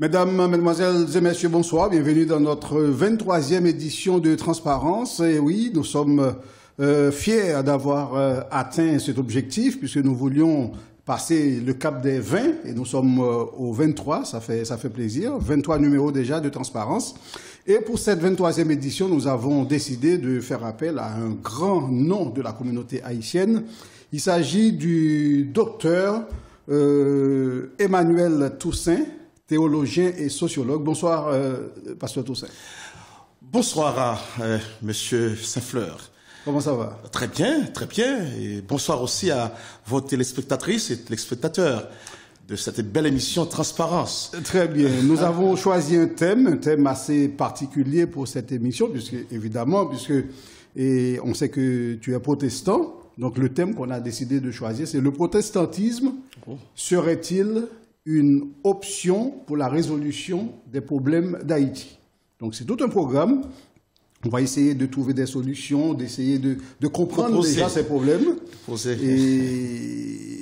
Mesdames, Mesdemoiselles et Messieurs, bonsoir. Bienvenue dans notre 23e édition de Transparence. Et oui, nous sommes fiers d'avoir atteint cet objectif puisque nous voulions passer le cap des 20 et nous sommes au 23, ça fait plaisir. 23 numéros déjà de Transparence. Et pour cette 23e édition, nous avons décidé de faire appel à un grand nom de la communauté haïtienne. Il s'agit du docteur Emmanuel Toussaint, théologien et sociologue. Bonsoir, pasteur Toussaint. Bonsoir à monsieur Saint-Fleur. Comment ça va? Très bien, très bien. Et bonsoir aussi à vos téléspectatrices et téléspectateurs de cette belle émission Transparence. Très bien. Nous avons choisi un thème assez particulier pour cette émission, puisque on sait que tu es protestant. Donc le thème qu'on a décidé de choisir, c'est le protestantisme serait-il une option pour la résolution des problèmes d'Haïti? Donc c'est tout un programme. On va essayer de trouver des solutions, d'essayer de comprendre déjà ces problèmes.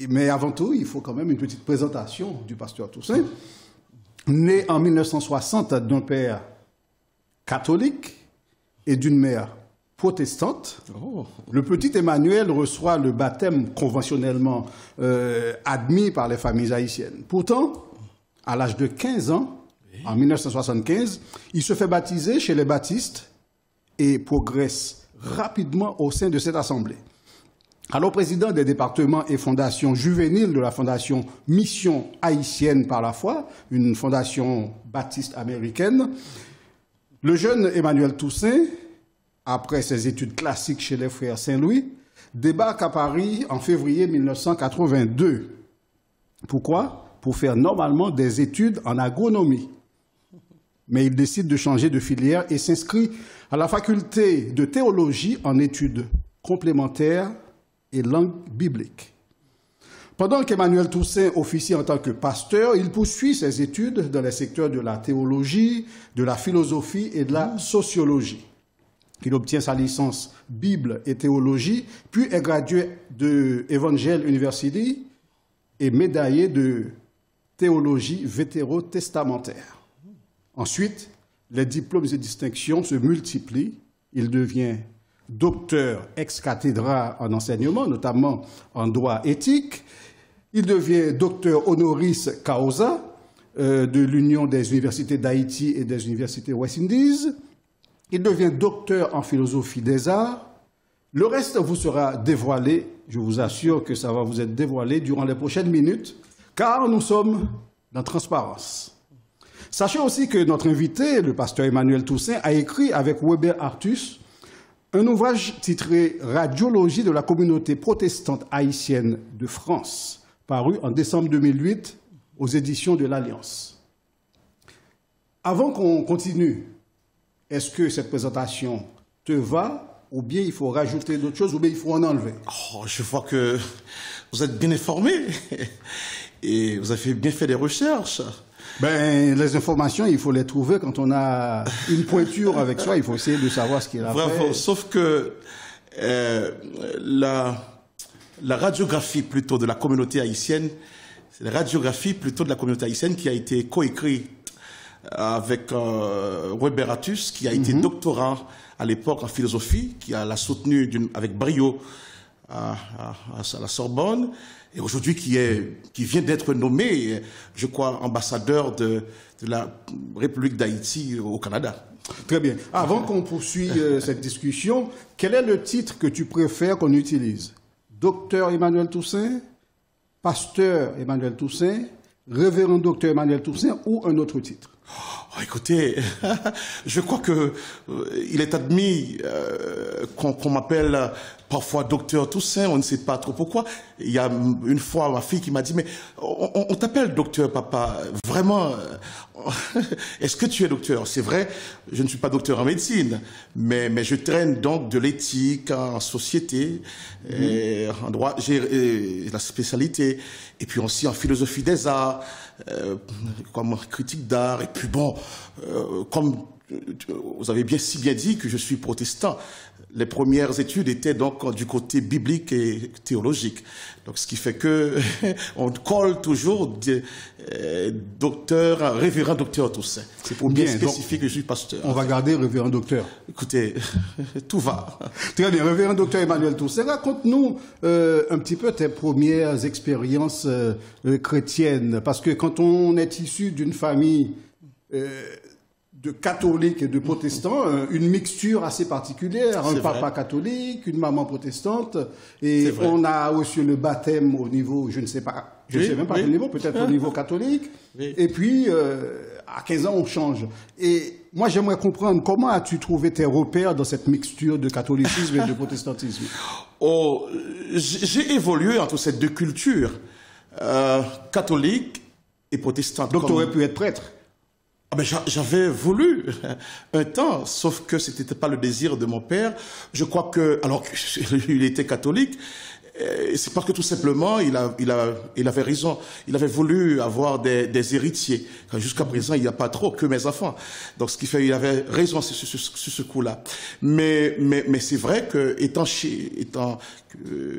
Mais avant tout, il faut quand même une petite présentation du pasteur Toussaint. Né en 1960 d'un père catholique et d'une mère protestante, le petit Emmanuel reçoit le baptême conventionnellement admis par les familles haïtiennes. Pourtant, à l'âge de 15 ans, en 1975, il se fait baptiser chez les baptistes et progresse rapidement au sein de cette assemblée. Alors président des départements et fondations juvéniles de la fondation Mission haïtienne par la foi, une fondation baptiste américaine, le jeune Emmanuel Toussaint, après ses études classiques chez les frères Saint-Louis, débarque à Paris en février 1982. Pourquoi? Pour faire normalement des études en agronomie. Mais il décide de changer de filière et s'inscrit à la faculté de théologie en études complémentaires et langue biblique. Pendant qu'Emmanuel Toussaint officie en tant que pasteur, il poursuit ses études dans les secteurs de la théologie, de la philosophie et de la sociologie. Il obtient sa licence Bible et théologie, puis est gradué de Evangel University et médaillé de théologie vétérotestamentaire. Ensuite, les diplômes et distinctions se multiplient. Il devient docteur ex cathedra en enseignement, notamment en droit éthique. Il devient docteur honoris causa de l'Union des universités d'Haïti et des universités West Indies. Il devient docteur en philosophie des arts. Le reste vous sera dévoilé. Je vous assure que ça va vous être dévoilé durant les prochaines minutes, car nous sommes dans Transparence. Sachez aussi que notre invité, le pasteur Emmanuel Toussaint, a écrit avec Weber Artus un ouvrage titré « Radiologie de la communauté protestante haïtienne de France », paru en décembre 2008 aux éditions de l'Alliance. Avant qu'on continue, est-ce que cette présentation te va, ou bien il faut rajouter d'autres choses, ou bien il faut en enlever? Je vois que vous êtes bien informé et vous avez bien fait des recherches. Les informations, il faut les trouver quand on a une pointure avec soi. Il faut essayer de savoir ce qu'il a fait. Sauf que la radiographie plutôt de la communauté haïtienne, c'est la radiographie plutôt de la communauté haïtienne qui a été coécrite avec Weber Artus, qui a été doctorant à l'époque en philosophie, qui l'a soutenu avec brio à la Sorbonne, et aujourd'hui qui vient d'être nommé, je crois, ambassadeur de la République d'Haïti au Canada. Très bien. Avant qu'on poursuive cette discussion, quel est le titre que tu préfères qu'on utilise? Docteur Emmanuel Toussaint, pasteur Emmanuel Toussaint, révérend docteur Emmanuel Toussaint ou un autre titre? Écoutez, je crois que il est admis qu'on m'appelle parfois docteur Toussaint, on ne sait pas trop pourquoi. Il y a une fois ma fille qui m'a dit, mais on t'appelle docteur papa, vraiment, est-ce que tu es docteur? C'est vrai, je ne suis pas docteur en médecine, mais je traîne donc de l'éthique en société, en droit, j'ai la spécialité, et puis aussi en philosophie des arts, comme critique d'art, et puis bon, comme vous avez si bien dit que je suis protestant. Les premières études étaient donc du côté biblique et théologique. Donc, ce qui fait que on colle toujours révérend docteur Toussaint. C'est pour bien spécifier que je suis pasteur. On va garder révérend docteur. Écoutez, tout va. Très bien, révérend docteur Emmanuel Toussaint, raconte-nous un petit peu tes premières expériences chrétiennes. Parce que quand on est issu d'une famille de catholiques et de protestants, une mixture assez particulière, un papa catholique, une maman protestante, et on a reçu le baptême au niveau, je ne sais pas, je ne sais même pas quel niveau, peut-être au niveau catholique, et puis à 15 ans on change. Et moi j'aimerais comprendre, comment as-tu trouvé tes repères dans cette mixture de catholicisme et de protestantisme? Oh, j'ai évolué entre ces deux cultures, catholique et protestante. Donc tu aurais pu être prêtre? Ah ben, j'avais voulu un temps, sauf que ce n'était pas le désir de mon père. Je crois que, alors qu'il était catholique, c'est parce que tout simplement, il avait raison. Il avait voulu avoir des héritiers. Jusqu'à présent, il n'y a pas trop que mes enfants. Donc, ce qui fait, il avait raison sur ce coup-là. Mais c'est vrai que,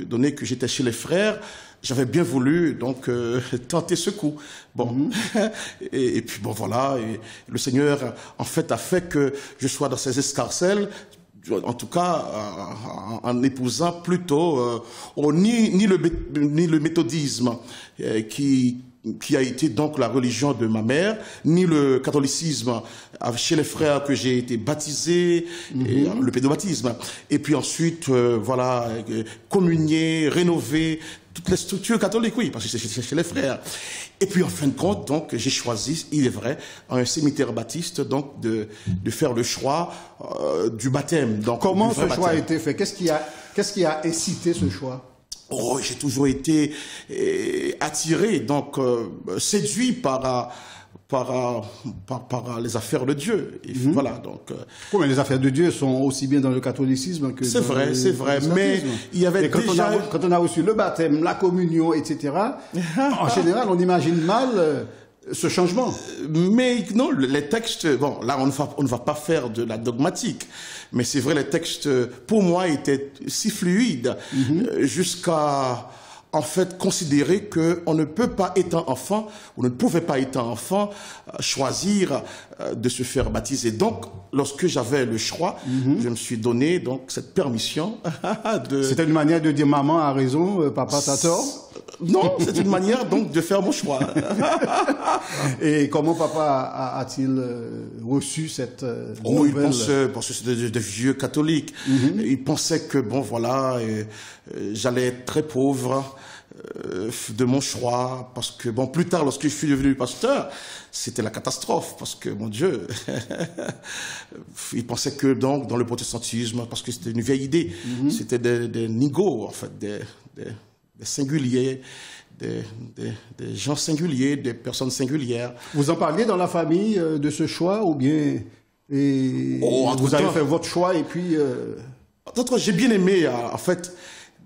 donné que j'étais chez les frères, j'avais bien voulu donc tenter ce coup. Bon, et puis bon voilà, et le Seigneur en fait a fait que je sois dans ces escarcelles. En tout cas, en épousant plutôt ni le méthodisme qui a été donc la religion de ma mère, ni le catholicisme chez les frères que j'ai été baptisé, et le pédobaptisme. Et puis ensuite, voilà, communier, rénover toutes les structures catholiques, oui, parce que c'est chez les frères. Et puis en fin de compte, donc, j'ai choisi, il est vrai, un séminaire baptiste, donc, de faire le choix du baptême. Donc, comment ce choix a été fait? Qu'est-ce qui a incité ce choix? Oh, j'ai toujours été attiré, donc séduit par les affaires de Dieu. Et voilà, donc. Mais les affaires de Dieu sont aussi bien dans le catholicisme que c'est vrai, c'est vrai. Mais il y avait quand on a reçu le baptême, la communion, etc. En général, on imagine mal ce changement. Mais non, les textes, bon, là, on ne va pas faire de la dogmatique. Mais c'est vrai, les textes, pour moi, étaient si fluides, jusqu'à, en fait, considérer qu'on ne peut pas, étant enfant, ou ne pouvait pas, étant enfant, choisir de se faire baptiser. Donc, lorsque j'avais le choix, je me suis donné, donc, cette permission de... C'était une manière de dire, maman a raison, papa t'as tort? Non, c'est une manière donc de faire mon choix. Et comment papa a-t-il reçu cette nouvelle? Parce que c'était des vieux catholiques. Il pensait que bon voilà, j'allais être très pauvre de mon choix, parce que bon plus tard lorsque je suis devenu pasteur, c'était la catastrophe, parce que mon Dieu, il pensait que donc dans le protestantisme, parce que c'était une vieille idée, c'était des nigauds en fait, des singuliers, des gens singuliers, des personnes singulières. Vous en parliez dans la famille de ce choix, ou bien vous avez fait votre choix et puis... J'ai bien aimé, en fait,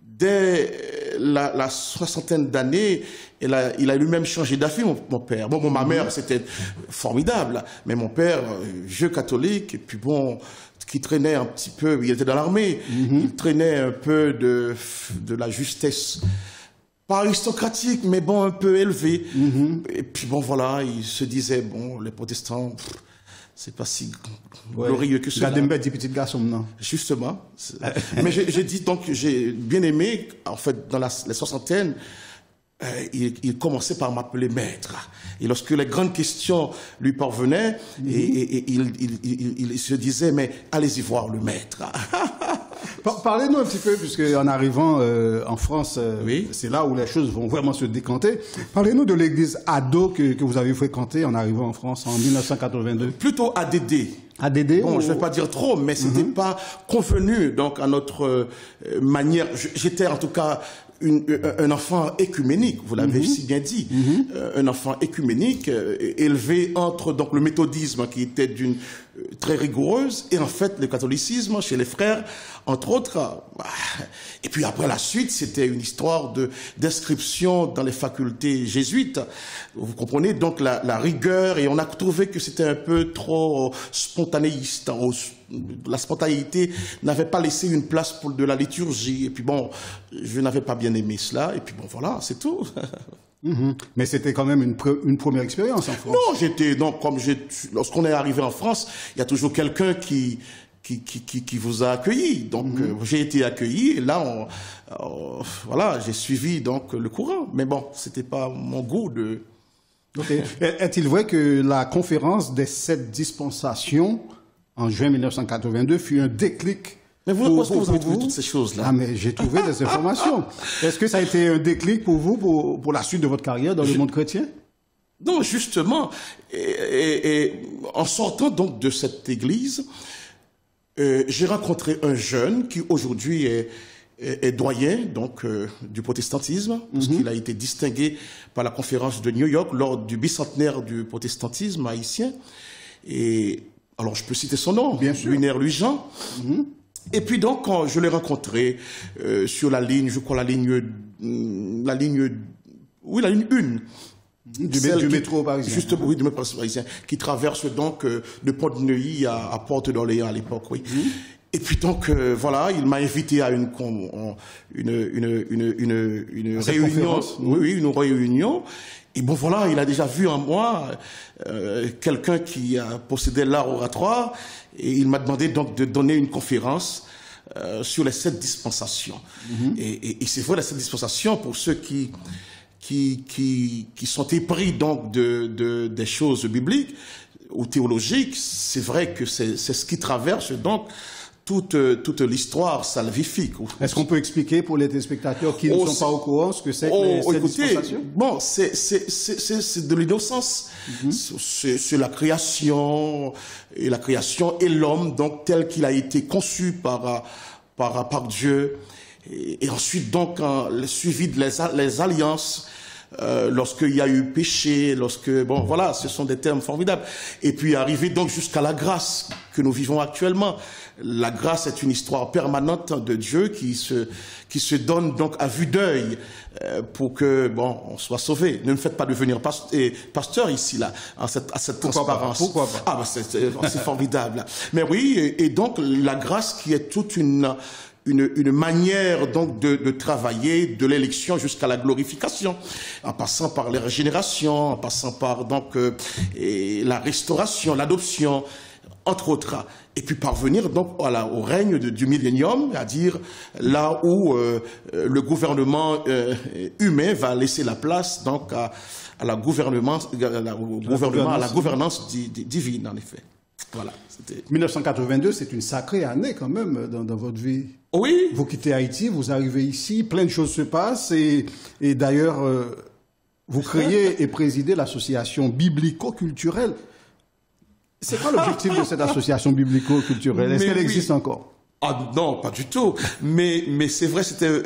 dès la soixantaine d'années, il a lui-même changé d'avis, mon père. Bon, ma mère, c'était formidable, mais mon père, vieux catholique, et puis bon... qui traînait un petit peu, il était dans l'armée, il traînait un peu de la justesse, pas aristocratique, mais bon, un peu élevé. Et puis bon, voilà, il se disait, bon, les protestants, c'est pas si glorieux que cela. Gardez des petits garçons, non? Justement. Mais j'ai dit, donc, j'ai bien aimé, en fait, dans les soixantaines, il commençait par m'appeler maître. Et lorsque les grandes questions lui parvenaient, il se disait, mais allez-y voir le maître. Parlez-nous un petit peu, puisque en arrivant en France, c'est là où les choses vont vraiment se décanter. Parlez-nous de l'église Ado que vous avez fréquentée en arrivant en France en 1982. Plutôt ADD. ADD? Bon, je ne vais pas dire trop, mais c'était pas convenu, donc, à notre manière. J'étais en tout cas un enfant écuménique, vous l'avez si bien dit, un enfant écuménique élevé entre donc le méthodisme qui était d'une très rigoureuse et en fait le catholicisme chez les frères, entre autres. Et puis après la suite, c'était une histoire d'inscription dans les facultés jésuites. Vous comprenez, donc la rigueur, et on a trouvé que c'était un peu trop spontanéiste. La spontanéité n'avait pas laissé une place pour de la liturgie. Et puis bon, je n'avais pas bien aimé cela. Et puis bon, voilà, c'est tout. Mais c'était quand même une première expérience en France. Non, lorsqu'on est arrivé en France, il y a toujours quelqu'un qui vous a accueilli. Donc, j'ai été accueilli et là, voilà, j'ai suivi donc le courant. Mais bon, c'était pas mon goût de... Okay. Est-il vrai que la conférence des 7 dispensations en juin 1982 fut un déclic? Mais vous avez trouvé toutes ces choses-là? Ah, mais j'ai trouvé des informations. Est-ce que ça a été un déclic pour vous, pour la suite de votre carrière dans le monde chrétien? Non, justement. Et en sortant donc de cette église, j'ai rencontré un jeune qui aujourd'hui est doyen donc du protestantisme, parce qu'il a été distingué par la conférence de New York lors du bicentenaire du protestantisme haïtien. Et alors je peux citer son nom, Lunaire Louis-Jean. Et puis donc quand je l'ai rencontré sur la ligne, je crois la ligne 1. Du métro parisien. Justement, oui, du métro parisien, qui traverse donc le pont de Neuilly à Porte d'Orléans à l'époque, oui. Et puis donc, voilà, il m'a invité à une réunion. Oui, une réunion. Et bon, voilà, il a déjà vu en moi quelqu'un qui possédait l'art oratoire. Et il m'a demandé donc de donner une conférence sur les 7 dispensations. Et c'est vrai, les 7 dispensations, pour ceux qui sont épris donc des choses bibliques ou théologiques, c'est vrai que c'est ce qui traverse donc toute l'histoire salvifique. Est-ce qu'on peut expliquer pour les téléspectateurs qui ne sont pas au courant ce que c'est que cette dispensation? Bon, c'est de l'innocence. C'est la création, et la création et l'homme, donc tel qu'il a été conçu par Dieu. Et ensuite, donc, le suivi de les alliances, lorsqu'il y a eu péché, bon, voilà, ce sont des termes formidables. Et puis, arriver donc jusqu'à la grâce que nous vivons actuellement. La grâce est une histoire permanente de Dieu qui se donne donc à vue d'œil pour que, bon, on soit sauvé. Ne me faites pas devenir pasteur ici, là, à cette transparence. Pourquoi pas? Ah, ben c'est formidable. Mais oui, et donc, la grâce qui est toute une manière donc de travailler de l'élection jusqu'à la glorification, en passant par les régénérations, en passant par donc la restauration, l'adoption, entre autres. Et puis parvenir donc au règne du millénium, c'est-à-dire là où le gouvernement humain va laisser la place donc à la gouvernance divine, en effet. Voilà. 1982, c'est une sacrée année quand même dans votre vie. Oui. Vous quittez Haïti, vous arrivez ici, plein de choses se passent et d'ailleurs, vous créez et présidez l'association biblico-culturelle. C'est quoi l'objectif de cette association biblico-culturelle? Est-ce qu'elle existe encore? Ah non, pas du tout. Mais c'est vrai, c'était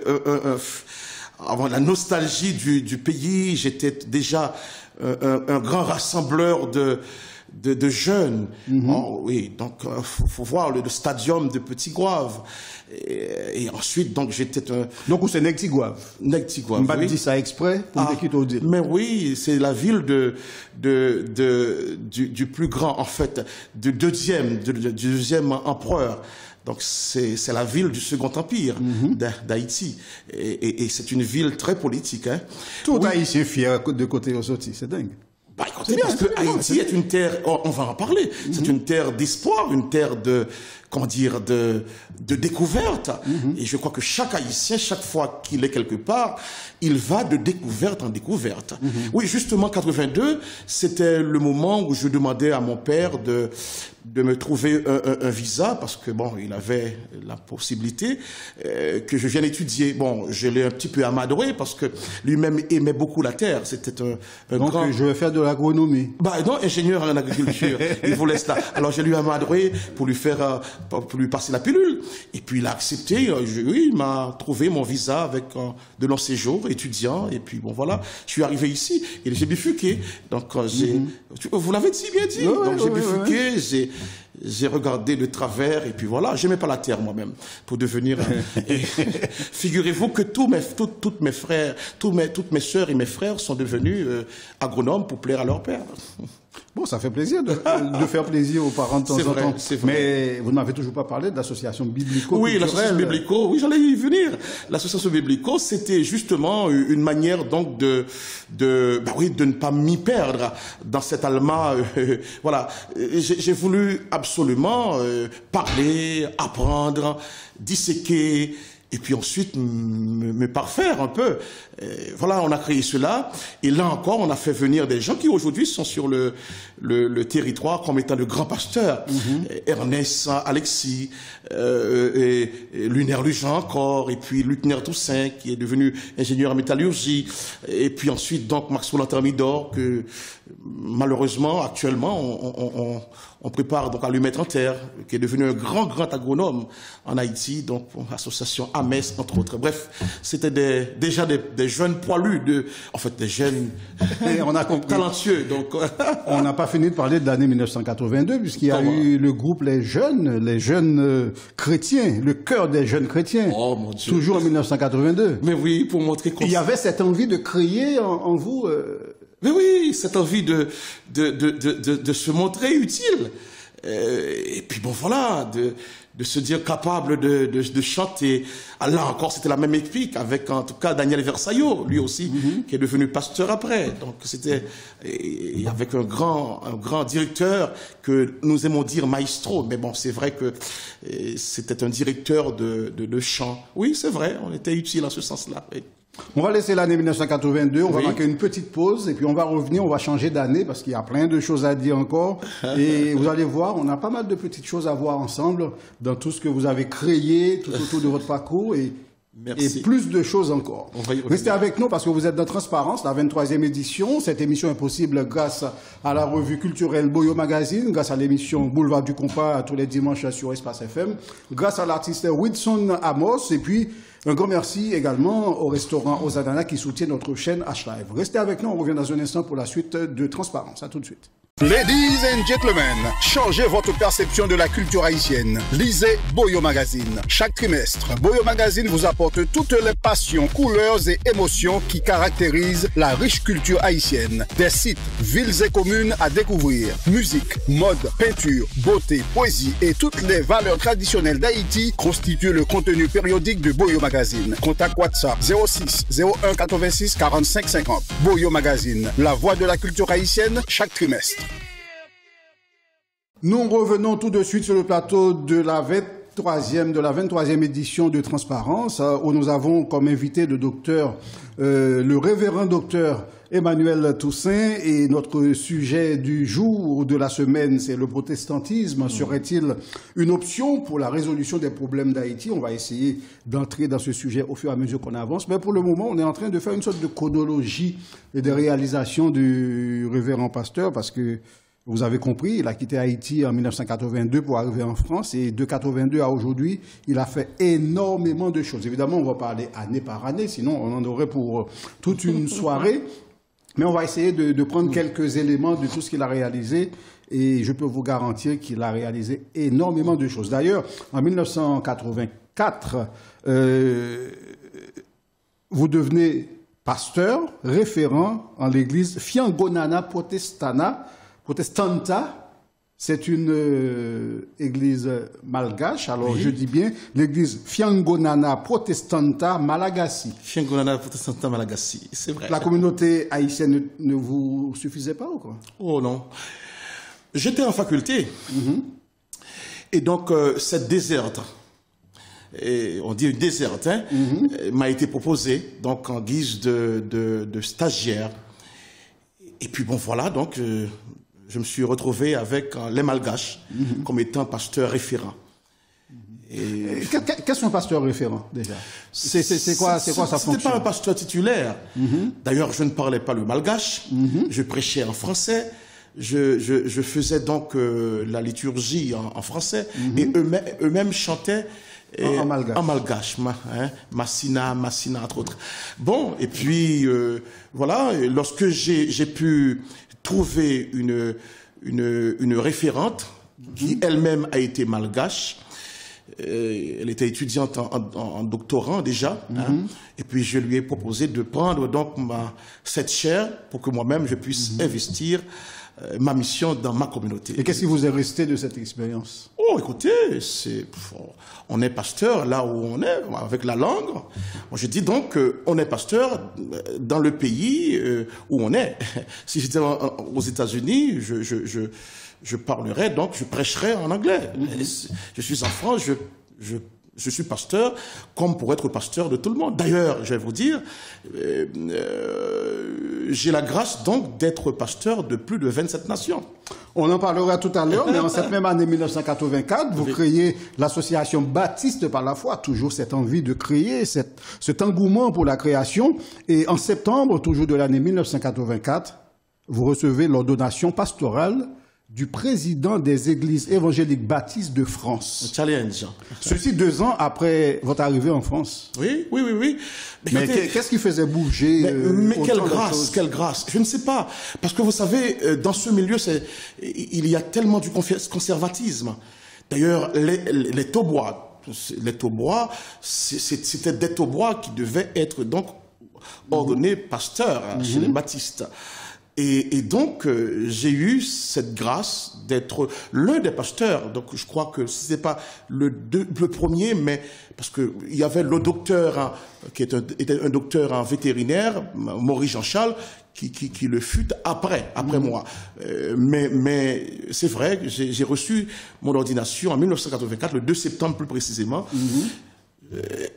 avant la nostalgie du pays. J'étais déjà un grand rassembleur de jeunes. Oh, oui, donc faut voir le stadium de Petit Goâve. Et ensuite, donc j'étais un... Donc c'est Nectigouave. Nectigouave, on m'a dit ça exprès pour me dire. Mais oui, c'est la ville du plus grand, en fait, du deuxième empereur. Donc c'est la ville du Second Empire d'Haïti. Et c'est une ville très politique. Hein. Tout Haïtien fier de côté au sorti, c'est dingue. Bah, écoutez, parce que Haïti est une terre, on va en parler, c'est une terre d'espoir, une terre de découverte. Et je crois que chaque Haïtien, chaque fois qu'il est quelque part, il va de découverte en découverte. Oui, justement, 82, c'était le moment où je demandais à mon père de me trouver un visa, parce que bon, il avait la possibilité que je vienne étudier. Bon, je l'ai un petit peu amadoué, parce que lui-même aimait beaucoup la terre. C'était un donc, grand... je vais faire de l'agronomie. Bah non, ingénieur en agriculture. Il voulait cela. Alors je lui ai amadoué pour lui passer la pilule. Et puis il a accepté. Oui, il m'a trouvé mon visa avec de long séjour, étudiant. Et puis bon, voilà. Je suis arrivé ici et j'ai bifurqué. Donc vous l'avez si bien dit. Donc j'ai bifurqué, j'ai regardé de travers et puis voilà, j'aimais pas la terre moi-même pour devenir. Figurez-vous que toutes mes frères, toutes mes sœurs et mes frères sont devenus agronomes pour plaire à leur père. Bon, ça fait plaisir de faire plaisir aux parents de temps en temps. C'est vrai. Mais vous n'avez toujours pas parlé de l'association biblico. Oui, l'association biblico, oui, j'allais y venir. L'association biblico, c'était justement une manière donc de ne pas m'y perdre dans cet alma. Voilà, j'ai voulu absolument parler, apprendre, disséquer. Et puis ensuite, me parfaire un peu. Voilà, on a créé cela. Et là encore, on a fait venir des gens qui aujourd'hui sont sur le territoire comme étant de grands pasteurs. Ernest, Alexis, et Lunaire Lujan encore, et puis Luthner Toussaint, qui est devenu ingénieur en métallurgie. Et puis ensuite, donc, Maxwell Thermidor, que malheureusement, actuellement, on prépare donc à lui mettre en terre, qui est devenu un grand agronome en Haïti, donc association AMES, entre autres. Bref, c'était déjà des jeunes poilus, des jeunes talentueux. Donc, on n'a pas fini de parler de l'année 1982, puisqu'il y a eu le groupe Les Jeunes chrétiens, le cœur des jeunes chrétiens. Oh mon Dieu. Toujours en 1982. Mais oui, pour montrer qu'on... Il y avait cette envie de créer en vous... Mais oui, cette envie de se montrer utile. Et puis bon voilà, de se dire capable de chanter. Là encore, c'était la même épique avec en tout cas Daniel Versailles, lui aussi, qui est devenu pasteur après. Donc c'était avec un grand directeur que nous aimons dire maestro. Mais bon, c'est vrai que c'était un directeur de chant. Oui, c'est vrai, on était utile en ce sens-là. Oui. On va laisser l'année 1982, on va marquer une petite pause et puis on va revenir, on va changer d'année parce qu'il y a plein de choses à dire encore. Et vous allez voir, on a pas mal de petites choses à voir ensemble dans tout ce que vous avez créé tout autour de votre parcours et plus de choses encore. Restez avec nous parce que vous êtes dans Transparence, la 23e édition. Cette émission est possible grâce à la revue culturelle Boyo Magazine, grâce à l'émission Boulevard du Compas tous les dimanches sur Espace FM, grâce à l'artiste Wilson Amos et puis un grand merci également au restaurant Ozadana qui soutient notre chaîne H-Live. Restez avec nous, on revient dans un instant pour la suite de Transparence. À tout de suite. Ladies and gentlemen, changez votre perception de la culture haïtienne. Lisez Boyo Magazine. Chaque trimestre, Boyo Magazine vous apporte toutes les passions, couleurs et émotions qui caractérisent la riche culture haïtienne. Des sites, villes et communes à découvrir. Musique, mode, peinture, beauté, poésie et toutes les valeurs traditionnelles d'Haïti constituent le contenu périodique de Boyo Magazine. Contact WhatsApp 06 01 86 45 50. Boyo Magazine, la voix de la culture haïtienne chaque trimestre. Nous revenons tout de suite sur le plateau de la 23e édition de Transparence, où nous avons comme invité le révérend docteur Emmanuel Toussaint, et notre sujet du jour ou de la semaine, c'est le protestantisme. Serait-il une option pour la résolution des problèmes d'Haïti? On va essayer d'entrer dans ce sujet au fur et à mesure qu'on avance. Mais pour le moment, on est en train de faire une sorte de chronologie des réalisations du révérend pasteur, parce que vous avez compris, il a quitté Haïti en 1982 pour arriver en France, et de 82 à aujourd'hui, il a fait énormément de choses. Évidemment, on va parler année par année, sinon on en aurait pour toute une soirée. Mais on va essayer de prendre quelques éléments de tout ce qu'il a réalisé, et je peux vous garantir qu'il a réalisé énormément de choses. D'ailleurs, en 1984, vous devenez pasteur, référent en l'église Fiangonana Protestanta, c'est une église malgache. Alors, je dis bien l'église Fiangonana Protestanta Malagasy. Fiangonana Protestanta Malagasy, c'est vrai. La communauté haïtienne ne vous suffisait pas ou quoi? Oh non. J'étais en faculté. Et donc, cette déserte, et on dit une déserte, m'a été proposée donc en guise de stagiaire. Et puis bon, voilà, donc... je me suis retrouvé avec les Malgaches comme étant pasteur référent. Qu'est-ce qu'un pasteur référent, déjà? C'est quoi sa fonction? C'était pas un pasteur titulaire. D'ailleurs, je ne parlais pas le malgache. Je prêchais en français. Je faisais donc la liturgie en français. Et eux-mêmes chantaient en malgache. Massina, entre autres. Bon, et puis, voilà, lorsque j'ai pu trouver une référente qui elle-même a été malgache. Elle était étudiante en doctorant déjà, et puis je lui ai proposé de prendre donc cette chaire pour que moi-même je puisse investir ma mission dans ma communauté. Et qu'est-ce qui vous est resté de cette expérience? Oh, écoutez, on est pasteur là où on est, avec la langue. Moi, je dis donc, on est pasteur dans le pays où on est. Si j'étais aux États-Unis, je parlerais, donc je prêcherais en anglais. Je suis en France, je suis pasteur comme pour être pasteur de tout le monde. D'ailleurs, je vais vous dire, j'ai la grâce donc d'être pasteur de plus de 27 nations. On en parlera tout à l'heure, mais en cette même année 1984, vous créez l'association Baptiste par la foi, toujours cette envie de créer, cet engouement pour la création. Et en septembre, toujours de l'année 1984, vous recevez l'ordonnation pastorale du président des églises évangéliques baptistes de France. Challenge. Ceci 2 ans après votre arrivée en France. Oui. Mais qu'est-ce qui faisait bouger mais quelle grâce. Je ne sais pas. Parce que vous savez, dans ce milieu, il y a tellement du conservatisme. D'ailleurs, les taubois, c'était des taubois qui devaient être donc ordonnés pasteurs chez les baptistes. Et donc, j'ai eu cette grâce d'être l'un des pasteurs. Donc, je crois que ce n'est pas le premier, mais parce qu'il y avait le docteur, qui était un docteur en vétérinaire, Maurice Jean-Charles, qui le fut après moi. Mais c'est vrai que j'ai reçu mon ordination en 1984, le 2 septembre plus précisément.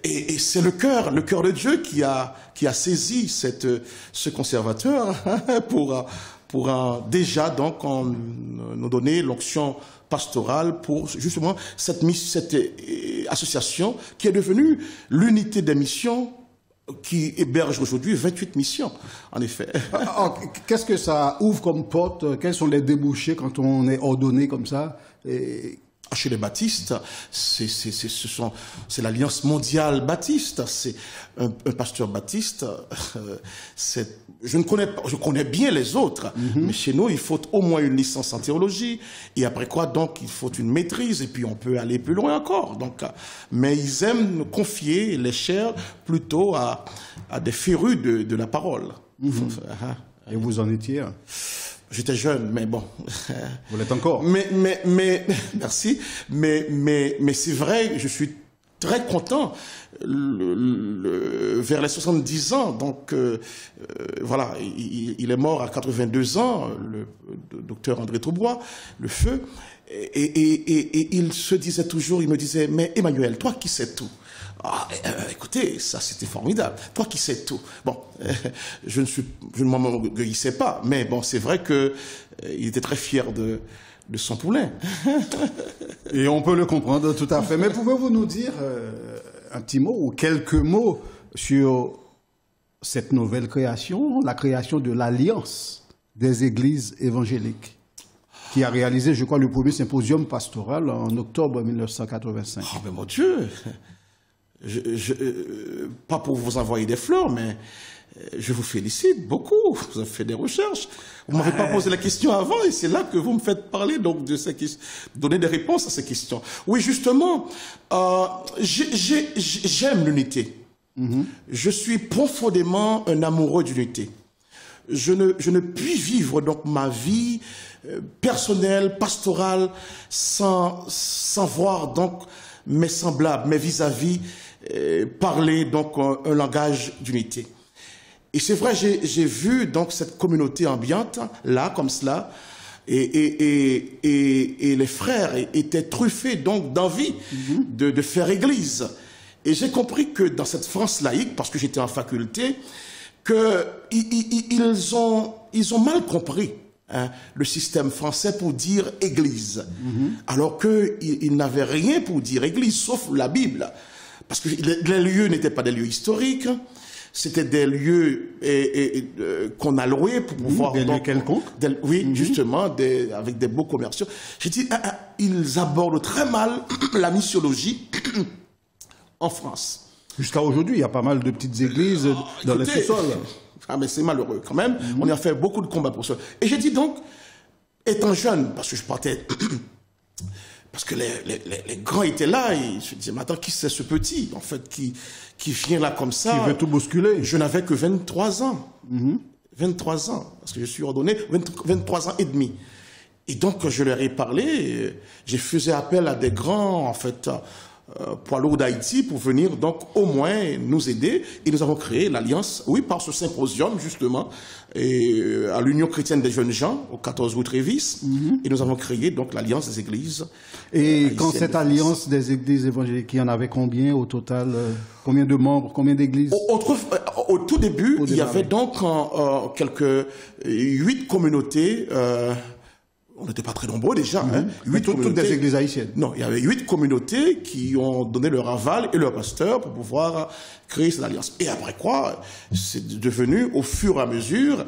Et c'est le cœur de Dieu qui a saisi ce conservateur pour déjà donc nous donner l'onction pastorale pour justement cette association qui est devenue l'unité des missions qui héberge aujourd'hui 28 missions, en effet. Qu'est-ce que ça ouvre comme porte? Quels sont les débouchés quand on est ordonné comme ça? Chez les baptistes, c'est l'Alliance mondiale baptiste. C'est un pasteur baptiste. Je connais bien les autres, mais chez nous, il faut au moins une licence en théologie. Et après quoi, donc, il faut une maîtrise. Et puis, on peut aller plus loin encore. Donc, mais ils aiment confier les chaires plutôt à des férus de la parole. Et vous en étiez? J'étais jeune, mais bon. Vous l'êtes encore. Mais merci. Mais c'est vrai, je suis très content. Vers les 70 ans, donc voilà, il est mort à 82 ans, le docteur André Taubois, le feu. Et il se disait toujours, il me disait, mais Emmanuel, toi qui sais tout. Écoutez, ça c'était formidable. Toi qui sais tout. Bon, je ne m'en orgueillissais pas, mais bon, c'est vrai que il était très fier de son poulain. Et on peut le comprendre tout à fait. Mais pouvez-vous nous dire un petit mot ou quelques mots sur cette nouvelle création, la création de l'Alliance des églises évangéliques, qui a réalisé, je crois, le premier symposium pastoral en octobre 1985. Oh, mais mon Dieu! Pas pour vous envoyer des fleurs, mais je vous félicite beaucoup. Vous avez fait des recherches. Vous m'avez pas posé la question avant, et c'est là que vous me faites parler donc de ces questions, donner des réponses à ces questions. Oui, justement, j'aime l'unité. Je suis profondément un amoureux d'unité. Je ne puis vivre donc ma vie personnelle, pastorale, sans voir donc mes semblables, mes vis-à-vis, parler donc un langage d'unité. Et c'est vrai, j'ai vu donc cette communauté ambiante là comme cela, et les frères étaient truffés donc d'envie de faire église. Et j'ai compris que dans cette France laïque, parce que j'étais en faculté, que ils ont mal compris le système français pour dire église, alors qu'ils n'avaient rien pour dire église, sauf la Bible. Parce que les lieux n'étaient pas des lieux historiques, c'était des lieux qu'on a loués pour pouvoir... Des lieux quelconques. Oui, justement, avec des beaux commerciaux. J'ai dit, ils abordent très mal la missiologie en France. Jusqu'à aujourd'hui, il y a pas mal de petites églises dans les sous-sols. Mais c'est malheureux quand même. On y a fait beaucoup de combats pour ça. Et j'ai dit donc, étant jeune, parce que je partais parce que les grands étaient là, et je me disais, mais attends, qui c'est ce petit, en fait, qui vient là comme ça? Qui veut tout bousculer. Je n'avais que 23 ans. 23 ans, parce que je suis ordonné 23 ans et demi. Et donc, je leur ai parlé, j'ai fait appel à des grands, en fait, poids lourds d'Haïti pour venir, donc, au moins, nous aider. Et nous avons créé l'Alliance, oui, par ce symposium, justement, et à l'Union chrétienne des jeunes gens, au 14 août Révis. Et nous avons créé, donc, l'Alliance des églises. Et quand cette Alliance des églises évangéliques, il y en avait combien au total? Combien de membres? Combien d'églises? Au tout début, il y avait donc quelques 8 communautés. On n'était pas très nombreux déjà. Toutes des églises haïtiennes. Non, il y avait 8 communautés qui ont donné leur aval et leur pasteur pour pouvoir créer cette alliance. Et après quoi, c'est devenu au fur et à mesure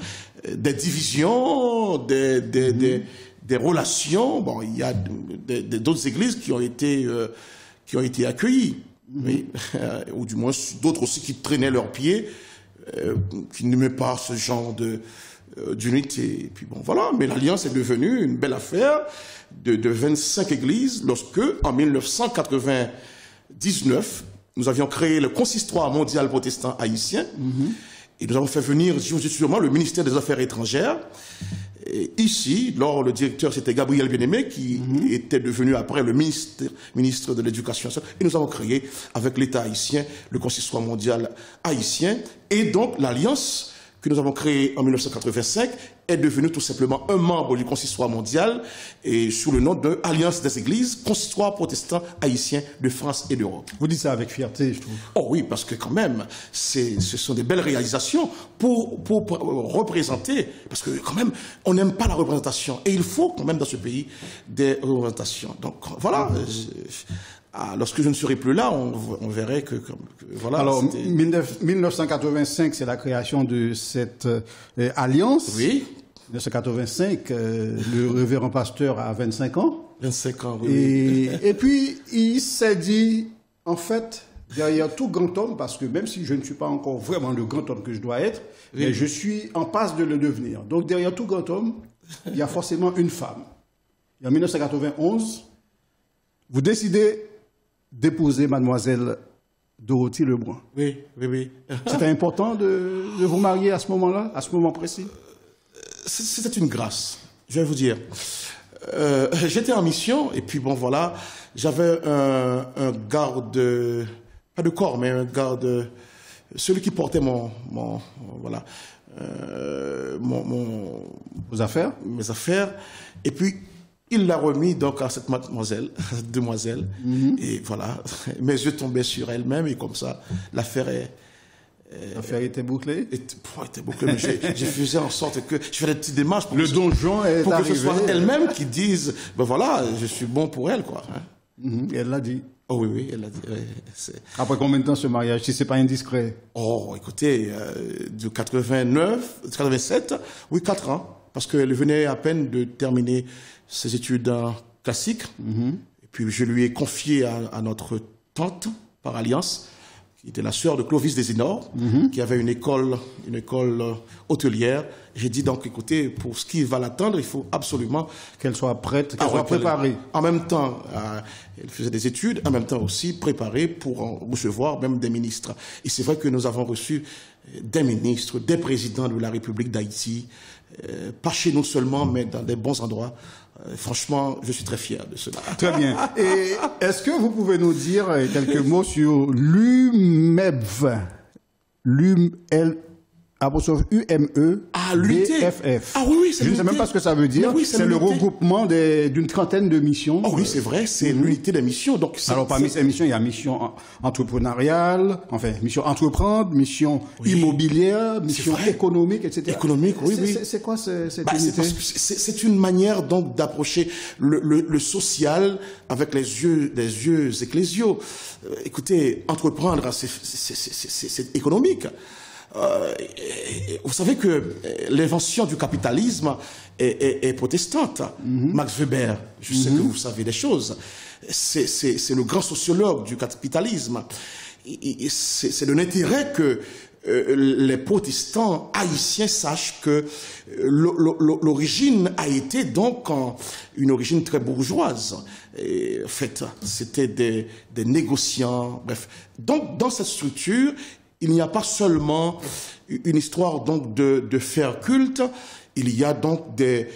des divisions, des relations. Bon, il y a d'autres églises qui ont été accueillies, oui, ou du moins d'autres aussi qui traînaient leurs pieds, qui n'aimaient pas ce genre d'unité. Et puis bon, voilà. Mais l'Alliance est devenue une belle affaire de 25 églises lorsque, en 1999, nous avions créé le Consistoire mondial protestant haïtien. Et nous avons fait venir, justement, le ministère des Affaires étrangères. Et ici, le directeur, c'était Gabriel Bien-Aimé, qui était devenu après le ministre de l'Éducation. Et nous avons créé, avec l'État haïtien, le Consistoire mondial haïtien. Et donc, l'Alliance que nous avons créée en 1985 est devenue tout simplement un membre du Consistoire mondial et sous le nom de Alliance des Églises, Consistoire protestant haïtien de France et d'Europe. Vous dites ça avec fierté, je trouve. Oh oui, parce que quand même, ce sont des belles réalisations pour représenter, parce que quand même, on n'aime pas la représentation. Et il faut quand même dans ce pays des représentations. Donc voilà. Lorsque je ne serai plus là, on verrait que voilà. Alors, 1985, c'est la création de cette alliance. Oui. 1985, le révérend pasteur a 25 ans. 25 ans, oui. Et puis, il s'est dit, en fait, derrière tout grand homme, parce que même si je ne suis pas encore vraiment le grand homme que je dois être, mais je suis en passe de le devenir. Donc, derrière tout grand homme, il y a forcément une femme. Et en 1991, vous décidez d'épouser mademoiselle Dorothy Lebrun. Oui. C'était important de vous marier à ce moment-là, à ce moment précis? C'était une grâce, je vais vous dire. J'étais en mission, et puis bon, voilà, j'avais un garde, pas de corps, mais un garde, celui qui portait vos affaires? Mes affaires, et puis il l'a remis donc à cette demoiselle, et voilà, mes yeux tombaient sur elle-même, et comme ça, l'affaire était bouclée? Était bouclée, mais je faisais en sorte que, je faisais des petites démarches pour que ce soit elle-même qui dise, ben voilà, je suis bon pour elle, quoi. Et elle l'a dit? Oh oui, elle l'a dit. Après combien de temps ce mariage, si c'est pas indiscret? Oh, écoutez, de 87, oui, 4 ans, parce qu'elle venait à peine de terminer ses études classiques. Et puis je lui ai confié à notre tante par alliance, qui était la sœur de Clovis Desinor, qui avait une école hôtelière. J'ai dit donc, écoutez, pour ce qui va l'attendre, il faut absolument qu'elle soit prête, qu'elle soit préparée. En même temps, elle faisait des études, en même temps aussi préparée pour recevoir même des ministres. Et c'est vrai que nous avons reçu des ministres, des présidents de la République d'Haïti, pas chez nous seulement, mais dans des bons endroits. Franchement, je suis très fier de cela. Très bien. Et est-ce que vous pouvez nous dire quelques mots sur l'UMEBF? UME-BFF. Ah oui, c'est je ne sais même pas ce que ça veut dire. Oui, c'est le regroupement d'une trentaine de missions. Oh oui, c'est vrai, c'est l'unité des missions. Donc, alors, parmi ces missions, il y a mission entrepreneuriale, enfin, mission entreprendre, mission immobilière, mission économique, etc. Économique, oui. C'est quoi cette unité? C'est une manière, donc, d'approcher le social avec les yeux ecclésiaux. Écoutez, entreprendre, c'est économique. Vous savez que l'invention du capitalisme est protestante. Max Weber, je sais que vous savez des choses. C'est le grand sociologue du capitalisme. C'est de l'intérêt que les protestants haïtiens sachent que l'origine a été donc une origine très bourgeoise. Et, en fait, c'était des négociants, bref. Donc, dans cette structure, il n'y a pas seulement une histoire donc de faire culte, il y a donc des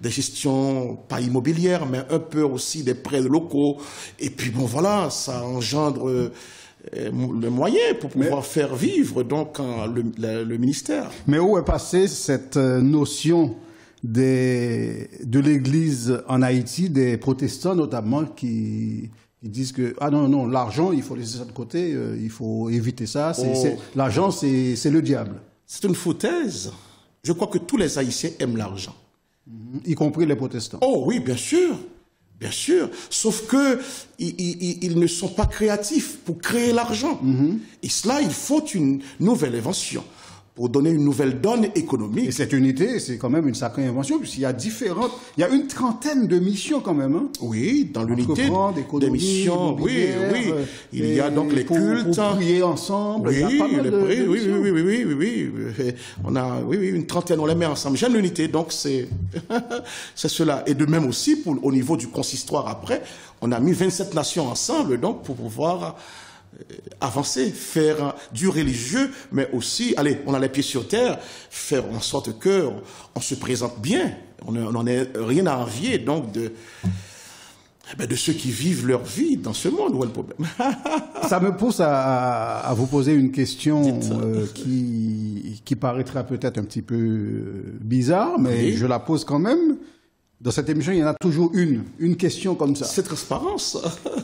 gestions pas immobilières, mais un peu aussi des prêts locaux. Et puis bon voilà, ça engendre le moyen pour pouvoir faire vivre donc le ministère. Mais où est passée cette notion de l'Église en Haïti, des protestants notamment, qui disent que non, l'argent, il faut laisser ça de côté, il faut éviter ça. L'argent, c'est le diable. C'est une foutaise. Je crois que tous les Haïtiens aiment l'argent. Y compris les protestants. Oh oui, bien sûr. Bien sûr. Sauf que ils ne sont pas créatifs pour créer l'argent. Et cela, il faut une nouvelle invention pour donner une nouvelle donne économique. Et cette unité, c'est quand même une sacrée invention, puisqu'il y a il y a une trentaine de missions quand même. Hein. Oui, dans l'unité des missions, oui. Il y a donc les cultes. Pour prier ensemble. Oui, il y a pas mal de oui. On a, une trentaine, on les met ensemble. J'aime l'unité, donc c'est cela. Et de même aussi, au niveau du consistoire après, on a mis 27 nations ensemble, donc, pour pouvoir avancer, faire du religieux, mais aussi, allez, on a les pieds sur terre, faire en sorte que on se présente bien. On n'en a rien à envier, donc, de ceux qui vivent leur vie dans ce monde. Où est le problème? Ça me pousse à vous poser une question qui paraîtra peut-être un petit peu bizarre, mais je la pose quand même. Dans cette émission, il y en a toujours une question comme ça. C'est transparence.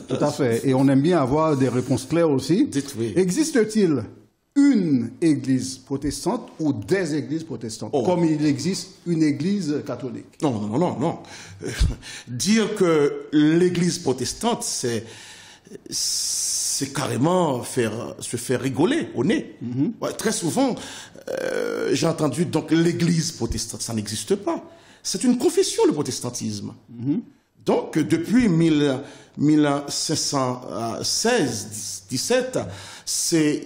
Tout à fait. Et on aime bien avoir des réponses claires aussi. Dites-oui. Existe-t-il une église protestante ou des églises protestantes, comme il existe une église catholique? Non. Dire que l'église protestante, c'est carrément se faire rigoler au nez. Très souvent, j'ai entendu donc l'église protestante, ça n'existe pas. C'est une confession, le protestantisme. Donc, depuis 1516-17, c'est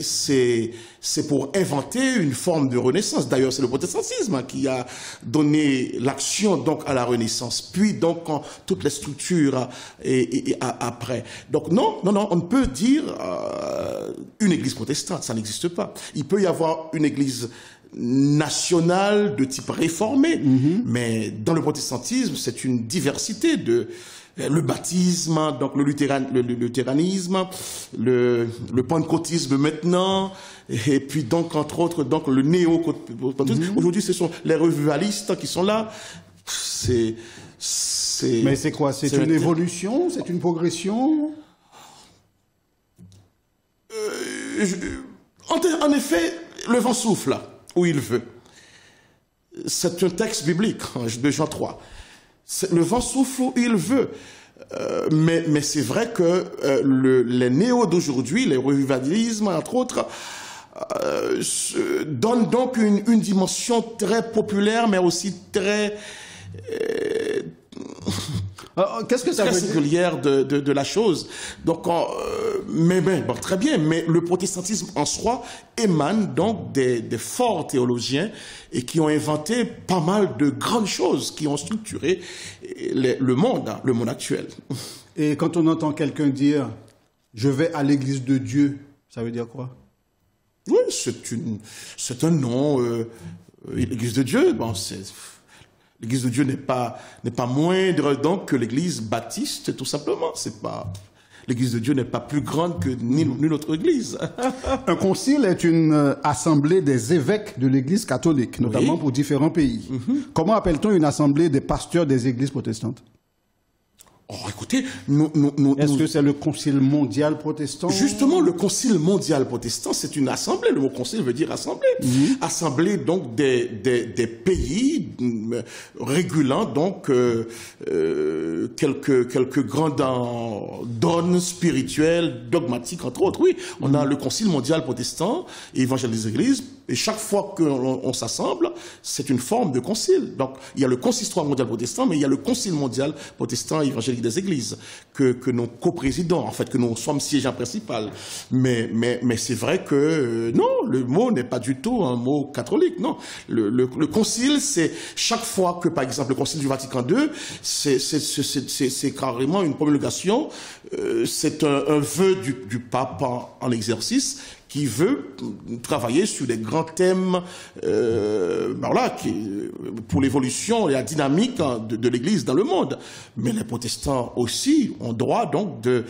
pour inventer une forme de renaissance. D'ailleurs, c'est le protestantisme qui a donné l'action donc à la renaissance. Puis donc toutes les structures et après. Donc non, on ne peut dire une église protestante, ça n'existe pas. Il peut y avoir une église nationale de type réformé, mais dans le protestantisme, c'est une diversité de le baptisme, donc le luthéranisme, le pentecôtisme maintenant, et puis donc entre autres donc le néo-pentecôtisme. Aujourd'hui, ce sont les revivalistes qui sont là. Mais c'est quoi? C'est une évolution? C'est une progression? En effet, le vent souffle où il veut. C'est un texte biblique de Jean 3. Le vent souffle où il veut. Mais c'est vrai que les néos d'aujourd'hui, les revivalismes, entre autres, donnent donc une dimension très populaire, mais aussi très... Qu'est-ce que ça veut dire? Singulière de la chose. Donc, très bien, mais le protestantisme en soi émane donc des forts théologiens et qui ont inventé pas mal de grandes choses, qui ont structuré le monde actuel. Et quand on entend quelqu'un dire « je vais à l'église de Dieu », ça veut dire quoi? Oui, c'est un nom. L'église de Dieu, l'église de Dieu n'est pas moindre donc que l'église baptiste, tout simplement. L'église de Dieu n'est pas plus grande que nulle autre église. Un concile est une assemblée des évêques de l'église catholique, notamment pour différents pays. Comment appelle-t-on une assemblée des pasteurs des églises protestantes? Écoutez, Est-ce que c'est le Concile mondial protestant? Justement, le Concile mondial protestant, c'est une assemblée. Le mot concile veut dire assemblée. Assemblée, donc, des pays régulant, donc, quelques grandes donnes spirituelles, dogmatiques, entre autres. Oui, on a le Concile mondial protestant, évangile des églises, et chaque fois qu'on s'assemble, c'est une forme de concile. Donc, il y a le consistoire mondial protestant, mais il y a le Concile mondial protestant, évangile évangélique des églises, que nous coprésidons, en fait, que nous sommes siégeants principal. Mais c'est vrai que, non, le mot n'est pas du tout un mot catholique, non. Le concile, c'est chaque fois que, par exemple, le concile du Vatican II, c'est carrément une promulgation, c'est un vœu du pape en exercice, qui veut travailler sur des grands thèmes pour l'évolution et la dynamique de l'Église dans le monde. Mais les protestants aussi ont droit donc de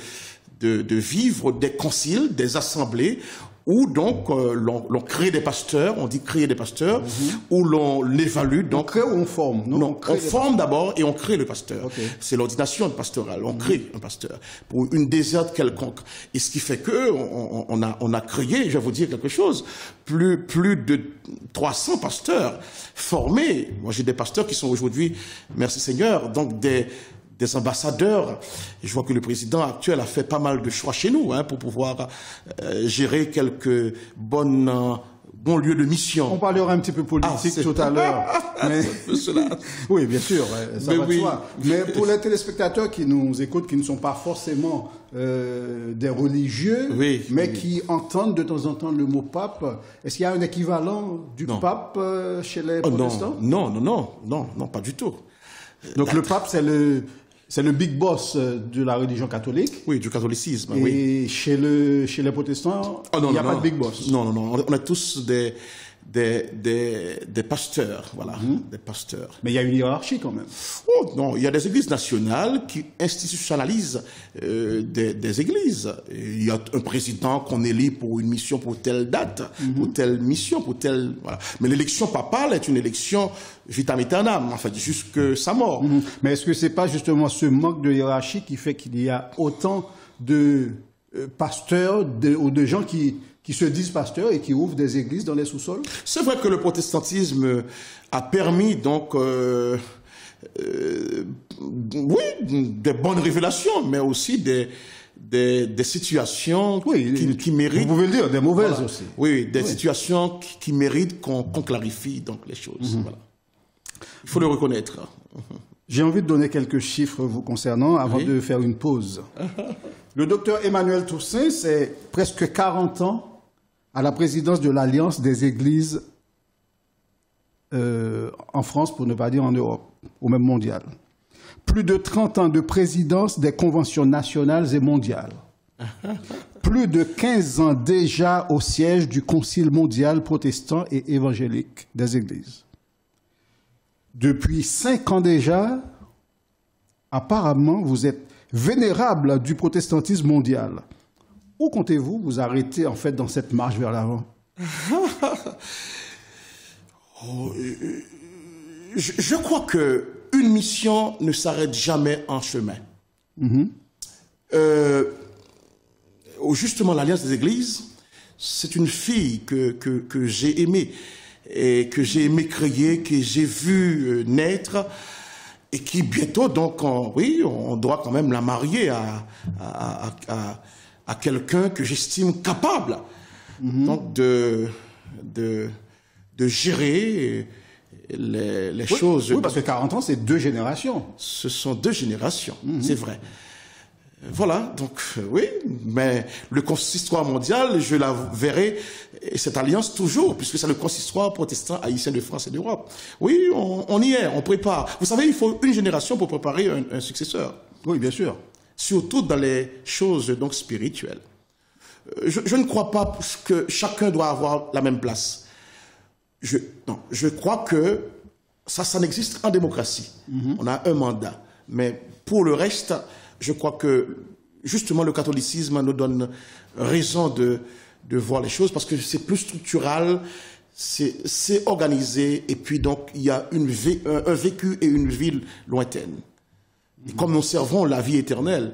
vivre des conciles, des assemblées, où donc l'on crée des pasteurs, on dit créer des pasteurs, où l'on évalue. Donc, on crée ou on forme? Non, on forme d'abord et on crée le pasteur. Okay. C'est l'ordination pastorale. On crée un pasteur pour une déserte quelconque. Et ce qui fait que on a créé, je vais vous dire quelque chose, plus de 300 pasteurs formés. Moi, j'ai des pasteurs qui sont aujourd'hui, merci Seigneur, donc des ambassadeurs. Je vois que le président actuel a fait pas mal de choix chez nous pour pouvoir gérer quelques bons lieux de mission. On parlera un petit peu politique tout à l'heure. Mais... oui, bien sûr, ça va de soi. Mais pour les téléspectateurs qui nous écoutent, qui ne sont pas forcément des religieux, mais qui entendent de temps en temps le mot pape, est-ce qu'il y a un équivalent du pape chez les protestants? Non, pas du tout. Donc le pape, c'est le big boss de la religion catholique. Oui, du catholicisme. Et chez les protestants, il n'y a pas de big boss. Non. On est tous des pasteurs, voilà, des pasteurs. Mais il y a une hiérarchie quand même. Oh non, il y a des églises nationales qui institutionnalisent des églises. Il y a un président qu'on élit pour une mission pour telle date, pour telle mission, pour telle... Voilà. Mais l'élection papale est une élection vitam aeternam, en fait, jusque sa mort. Mais est-ce que c'est pas justement ce manque de hiérarchie qui fait qu'il y a autant de pasteurs ou de gens qui se disent pasteurs et qui ouvrent des églises dans les sous-sols? C'est vrai que le protestantisme a permis donc des bonnes révélations, mais aussi des situations qui méritent... Vous pouvez le dire, des mauvaises aussi. Oui, des situations qui méritent qu'on clarifie donc les choses. Voilà. Il faut le reconnaître. J'ai envie de donner quelques chiffres vous concernant avant de faire une pause. Le docteur Emmanuel Toussaint, c'est presque 40 ans à la présidence de l'Alliance des Églises en France, pour ne pas dire en Europe, ou même mondiale. Plus de 30 ans de présidence des conventions nationales et mondiales. Plus de 15 ans déjà au siège du Concile mondial protestant et évangélique des Églises. Depuis 5 ans déjà, apparemment, vous êtes vénérable du protestantisme mondial. Où comptez-vous vous arrêter, en fait, dans cette marche vers l'avant? Je crois qu'une mission ne s'arrête jamais en chemin. Justement, l'Alliance des Églises, c'est une fille que j'ai aimée. Et que j'ai aimé créer, que j'ai vu naître, et qui bientôt, donc, on doit quand même la marier à quelqu'un que j'estime capable, donc de gérer les choses. Oui, parce que 40 ans, c'est 2 générations. Ce sont 2 générations, c'est vrai. Voilà, donc oui, mais le consistoire mondial, je la verrai, cette alliance toujours, puisque c'est le consistoire protestant haïtien de France et d'Europe. Oui, on y est, on prépare. Vous savez, il faut une génération pour préparer un successeur. Oui, bien sûr. Surtout dans les choses donc spirituelles. Je ne crois pas que chacun doit avoir la même place. Je crois que ça n'existe qu'en démocratie. On a un mandat. Mais pour le reste, je crois que, justement, le catholicisme nous donne raison de voir les choses, parce que c'est plus structural, c'est organisé, et puis donc, il y a un vécu et une vie lointaine. Et comme nous servons la vie éternelle,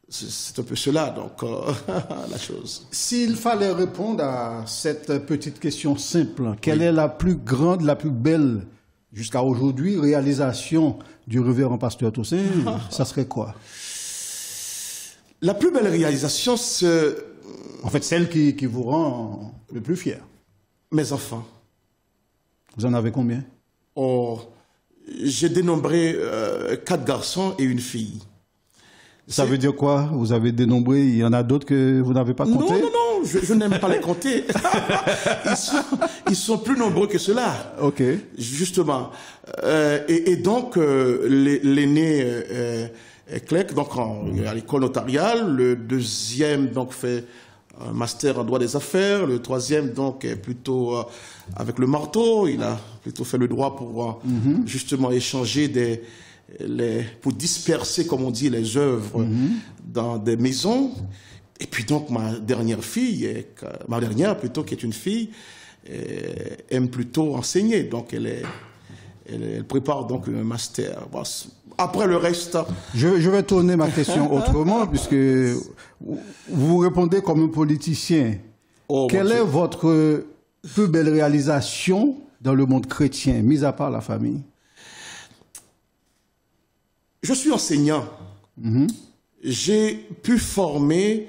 c'est un peu cela, donc, la chose. S'il fallait répondre à cette petite question simple, quelle est la plus grande, la plus belle, jusqu'à aujourd'hui, réalisation du révérend pasteur Toussaint, ça serait quoi? La plus belle réalisation, c'est... En fait, celle qui vous rend le plus fier. Mes enfants. Vous en avez combien? Oh, j'ai dénombré 4 garçons et une fille. Ça veut dire quoi? Vous avez dénombré, il y en a d'autres que vous n'avez pas comptés? Non, je n'aime pas les compter. Ils sont plus nombreux que cela. Ok. Justement. Et donc, l'aîné Clerc, donc à l'école notariale, le deuxième donc fait un master en droit des affaires, le troisième donc est plutôt avec le marteau, il a plutôt fait le droit pour justement échanger pour disperser, comme on dit, les œuvres dans des maisons. Et puis donc ma dernière qui est une fille, aime plutôt enseigner, donc elle prépare donc un master. Bon, après le reste... Je vais tourner ma question autrement, puisque vous répondez comme un politicien. Quelle est votre plus belle réalisation dans le monde chrétien, mis à part la famille? Je suis enseignant. J'ai pu former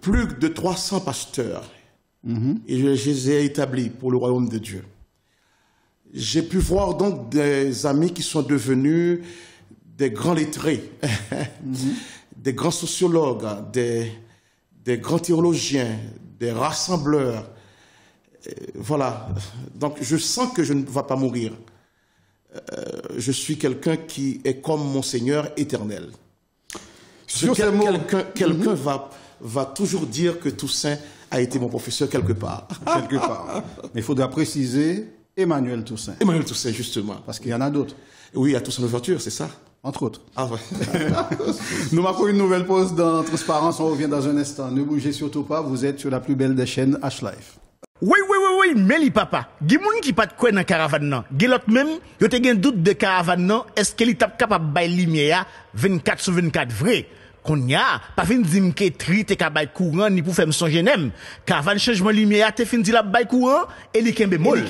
plus de 300 pasteurs. Et je les ai établis pour le royaume de Dieu. J'ai pu voir donc des amis qui sont devenus des grands lettrés, des grands sociologues, des grands théologiens, des rassembleurs. Voilà. Donc je sens que je ne vais pas mourir. Je suis quelqu'un qui est comme mon Seigneur éternel. Quelqu'un va toujours dire que Toussaint a été mon professeur quelque part. Quelque part. Mais il faudra préciser Emmanuel Toussaint. Emmanuel Toussaint, justement. Parce qu'il y en a d'autres. Oui, il y a Toussaint Louverture, c'est ça. Entre autres. Ah ouais. Nous marquons une nouvelle pause dans Transparence. On revient dans un instant. Ne bougez surtout pas. Vous êtes sur la plus belle des chaînes H-Life. Oui, mais li papa. Gi moun qui pas de quoi dans caravane nan. Gi l'autre même, yo te gen doute de caravane nan, est-ce qu'il est capable bay lumière 24 sur 24 vrai. Qu'on y a, pas fin di m'ke tri te ka bay courant ni pour faire m'songer nem. Caravane changement lumière te fin di la bay courant et li kembe mol.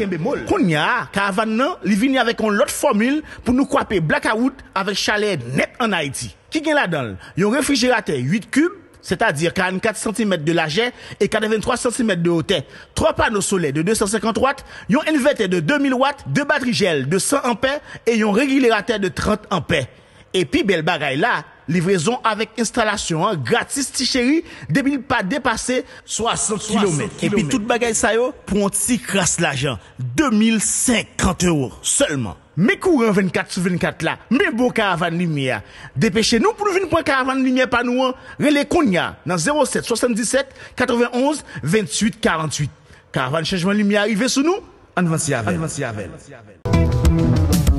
Qu'on y a, caravane nan, li vini avec une autre formule pour nous couper blackout avec chalet net en Haïti. Qui gen là-dedans? Yon réfrigérateur 8 cubes, c'est-à-dire 44 cm de largeur et 83 cm de hauteur. 3 panneaux solaires de 250 watts, un inverteur de 2000 watts, 2 batteries gel de 100 ampères et un régulateur de 30 ampères. Et puis, belle bagaille là, livraison avec installation gratis, ti chéri, depuis ne pas dépasser 60 km. Et puis, toute bagaille ça yo, pour un petit crasse l'argent. 2050 € seulement. Mais courant 24 sur 24 là, mais beau caravane lumière. Dépêchez-nous pour nous venir pour caravane lumière par nous, relais Kounia, dans 07 77 91 28 48. Caravane changement lumière arrivé sous nous, en avance avec.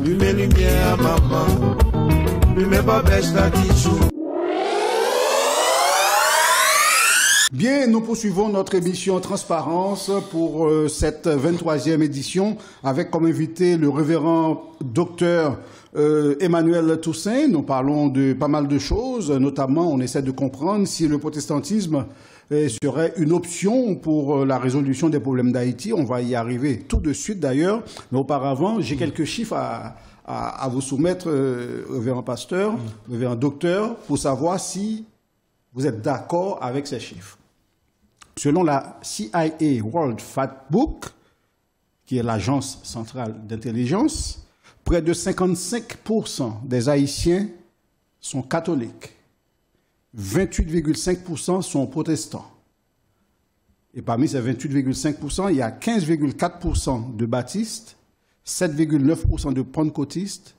Lumière, maman. Bien, nous poursuivons notre émission Transparence pour cette 23e édition avec comme invité le révérend docteur Emmanuel Toussaint. Nous parlons de pas mal de choses, notamment on essaie de comprendre si le protestantisme serait une option pour la résolution des problèmes d'Haïti. On va y arriver tout de suite d'ailleurs, mais auparavant j'ai quelques chiffres à vous soumettre, révérend pasteur, révérend docteur, pour savoir si vous êtes d'accord avec ces chiffres. Selon la CIA World Factbook, qui est l'agence centrale d'intelligence, près de 55% des Haïtiens sont catholiques, 28,5% sont protestants. Et parmi ces 28,5%, il y a 15,4% de baptistes, 7,9% de pentecôtistes,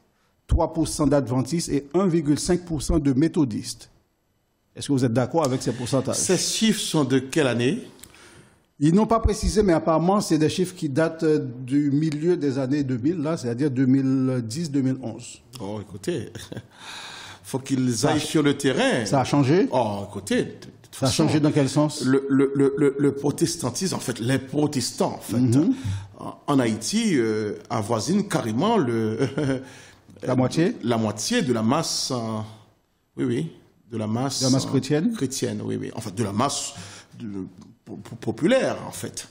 3% d'adventistes et 1,5% de méthodistes. Est-ce que vous êtes d'accord avec ces pourcentages? Ces chiffres sont de quelle année? Ils n'ont pas précisé, mais apparemment, c'est des chiffres qui datent du milieu des années 2000, là, c'est-à-dire 2010-2011. Oh, écoutez, faut qu'ils aillent sur le terrain. Ça a changé? Oh, écoutez... Ça a changé dans quel sens? Le protestantisme, en fait, les protestants, en fait, en Haïti, avoisinent carrément la moitié? La moitié de la masse, oui, de la masse chrétienne? Chrétienne, oui. En fait, de la masse populaire, en fait.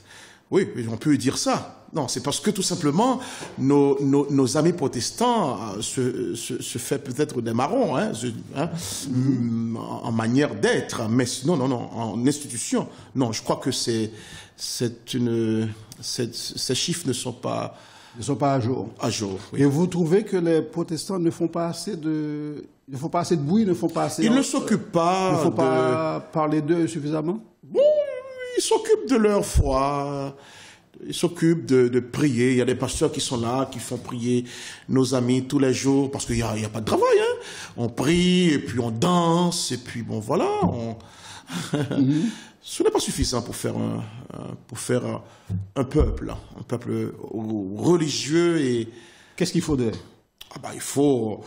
Oui, on peut dire ça. Non, c'est parce que tout simplement, nos amis protestants se fait peut-être des marrons, en manière d'être, mais non, en institution. Non, je crois que ces chiffres ne sont pas Ils ne sont pas à jour. À jour, oui. Et vous trouvez que les protestants ne font pas assez de bruit, ne font pas assez... Ils ne s'occupent pas... Il ne faut pas parler d'eux suffisamment? Bon, ils s'occupent de leur foi, ils s'occupent de prier. Il y a des pasteurs qui sont là, qui font prier nos amis tous les jours, parce qu'il n'y a pas de travail. Hein. On prie, et puis on danse, et puis bon, voilà. Ce n'est pas suffisant pour faire un peuple religieux et... Qu'est-ce qu'il faudrait? Il faut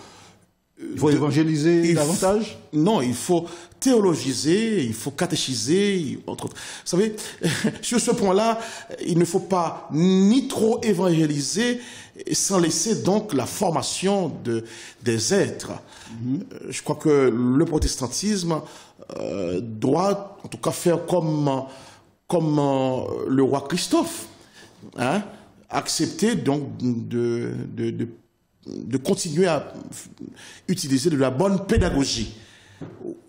évangéliser davantage? Non, il faut théologiser, il faut catéchiser, entre autres. Vous savez, sur ce point-là, il ne faut pas ni trop évangéliser sans laisser donc la formation des êtres. Je crois que le protestantisme doit en tout cas faire comme le roi Christophe, hein, accepter donc de continuer à utiliser de la bonne pédagogie.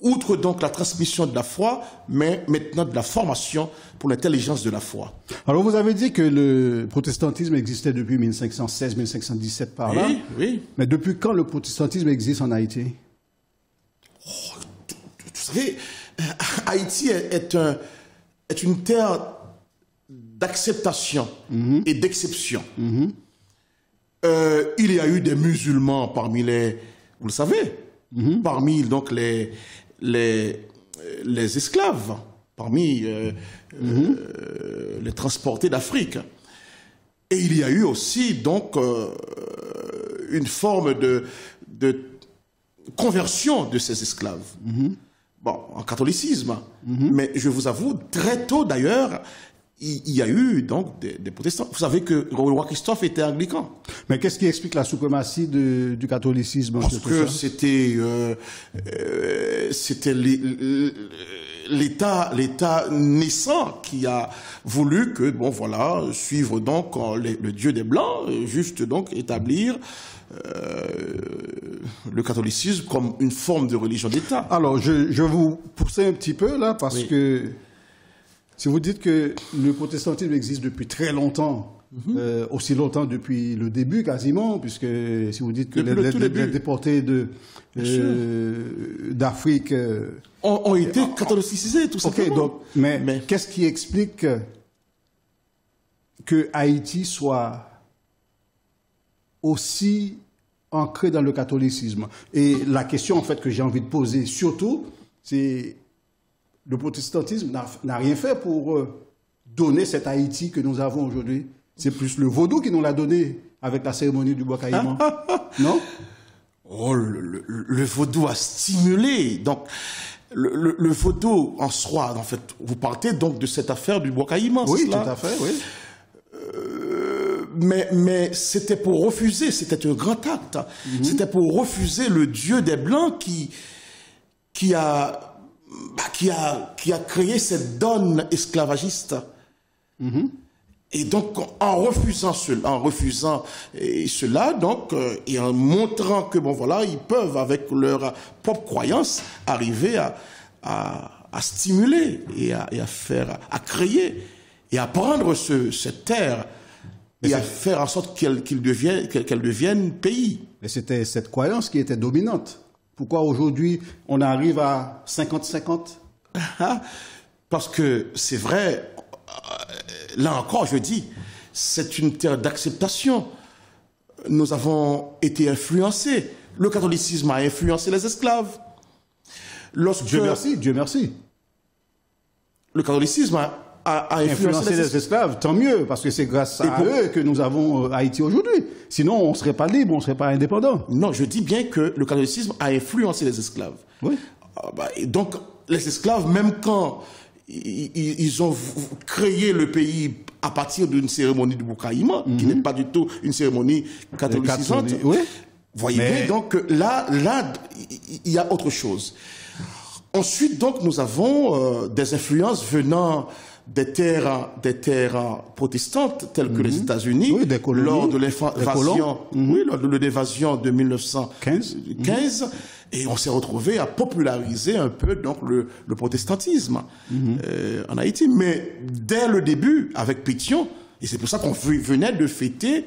Outre donc la transmission de la foi, mais maintenant de la formation pour l'intelligence de la foi. Alors vous avez dit que le protestantisme existait depuis 1516-1517 par là. Oui. Mais depuis quand le protestantisme existe en Haïti? Vous savez, Haïti est une terre d'acceptation et d'exception. Il y a eu des musulmans parmi vous le savez, parmi donc les esclaves, parmi les transportés d'Afrique. Et il y a eu aussi donc une forme de conversion de ces esclaves. Bon, en catholicisme. Mais je vous avoue, très tôt d'ailleurs, il y a eu donc des protestants. Vous savez que le roi Christophe était anglican. Mais qu'est-ce qui explique la suprématie du catholicisme? Parce que c'était l'État naissant qui a voulu que, bon voilà, suivre donc le Dieu des Blancs, juste donc établir le catholicisme comme une forme de religion d'État. Alors, je vais vous pousser un petit peu là, parce que si vous dites que le protestantisme existe depuis très longtemps, aussi longtemps depuis le début quasiment, puisque si vous dites que les déportés d'Afrique ont été catholicisés, tout simplement. Donc, mais qu'est-ce qui explique que Haïti soit aussi ancré dans le catholicisme? Et la question en fait que j'ai envie de poser surtout, c'est: le protestantisme n'a rien fait pour donner cette Haïti que nous avons aujourd'hui. C'est plus le vaudou qui nous l'a donné avec la cérémonie du Bois Caïman. Non? Le vaudou a stimulé. Donc, le vaudou en soi, en fait, vous partez donc de cette affaire du Bois Caïman. Oui, tout à fait, oui. Mais c'était pour refuser, c'était un grand acte. C'était pour refuser le Dieu des Blancs qui a créé cette donne esclavagiste. Et donc, en refusant cela, donc, et en montrant que, bon, voilà, ils peuvent, avec leur propre croyance, arriver à stimuler et à créer et à prendre cette terre et à faire en sorte qu'elle devienne pays. Mais c'était cette croyance qui était dominante. Pourquoi aujourd'hui on arrive à 50-50? Parce que c'est vrai, là encore je dis, c'est une terre d'acceptation. Nous avons été influencés. Le catholicisme a influencé les esclaves. Dieu merci. Le catholicisme a influencé les esclaves, tant mieux, parce que c'est grâce à eux que nous avons Haïti aujourd'hui. Sinon, on ne serait pas libre, on ne serait pas indépendant. Non, je dis bien que le catholicisme a influencé les esclaves. Oui. Et donc, les esclaves, même quand ils ont créé le pays à partir d'une cérémonie du Bois Caïman, qui n'est pas du tout une cérémonie catholicisante, voyez bien, donc là, il y a autre chose. Ensuite, donc, nous avons des influences venant des terres protestantes telles que les États-Unis, lors de l'invasion de 1915, et on s'est retrouvé à populariser un peu donc le protestantisme en Haïti. Mais dès le début, avec Pétion, Et c'est pour ça qu'on venait de fêter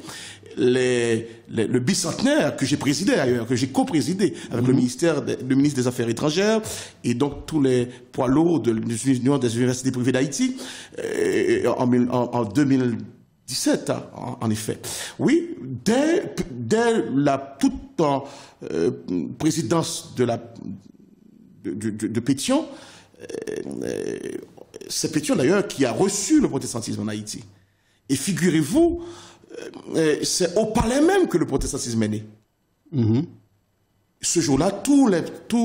le bicentenaire que j'ai présidé d'ailleurs, que j'ai co-présidé avec le ministre des Affaires étrangères et donc tous les poids lourds de l'Union des universités privées d'Haïti en 2017, en effet. Oui, dès la toute présidence de Pétion, c'est Pétion d'ailleurs qui a reçu le protestantisme en Haïti. Et figurez-vous, c'est au palais même que le protestantisme est né. Ce jour-là, tous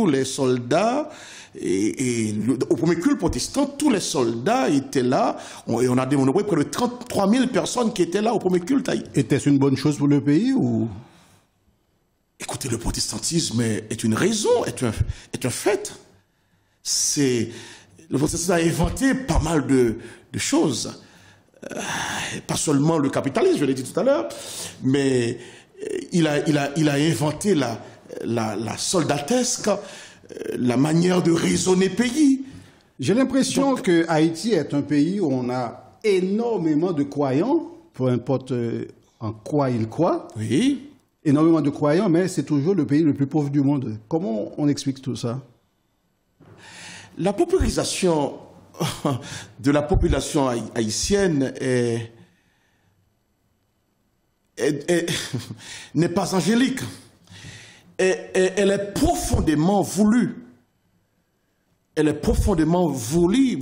les soldats, au premier culte protestant, tous les soldats étaient là. Et on a dénombré près de 33 000 personnes qui étaient là au premier culte. Était-ce une bonne chose pour le pays ou... Écoutez, le protestantisme est une raison, est un fait. Le protestantisme a inventé pas mal de choses. Pas seulement le capitalisme, je l'ai dit tout à l'heure, mais il a inventé la soldatesque, la manière de raisonner pays. J'ai l'impression que Haïti est un pays où on a énormément de croyants, peu importe en quoi ils croient. Oui. Énormément de croyants, mais c'est toujours le pays le plus pauvre du monde. Comment on explique tout ça? La paupérisation de la population haïtienne n'est pas angélique. Elle est profondément voulue. Elle est profondément voulue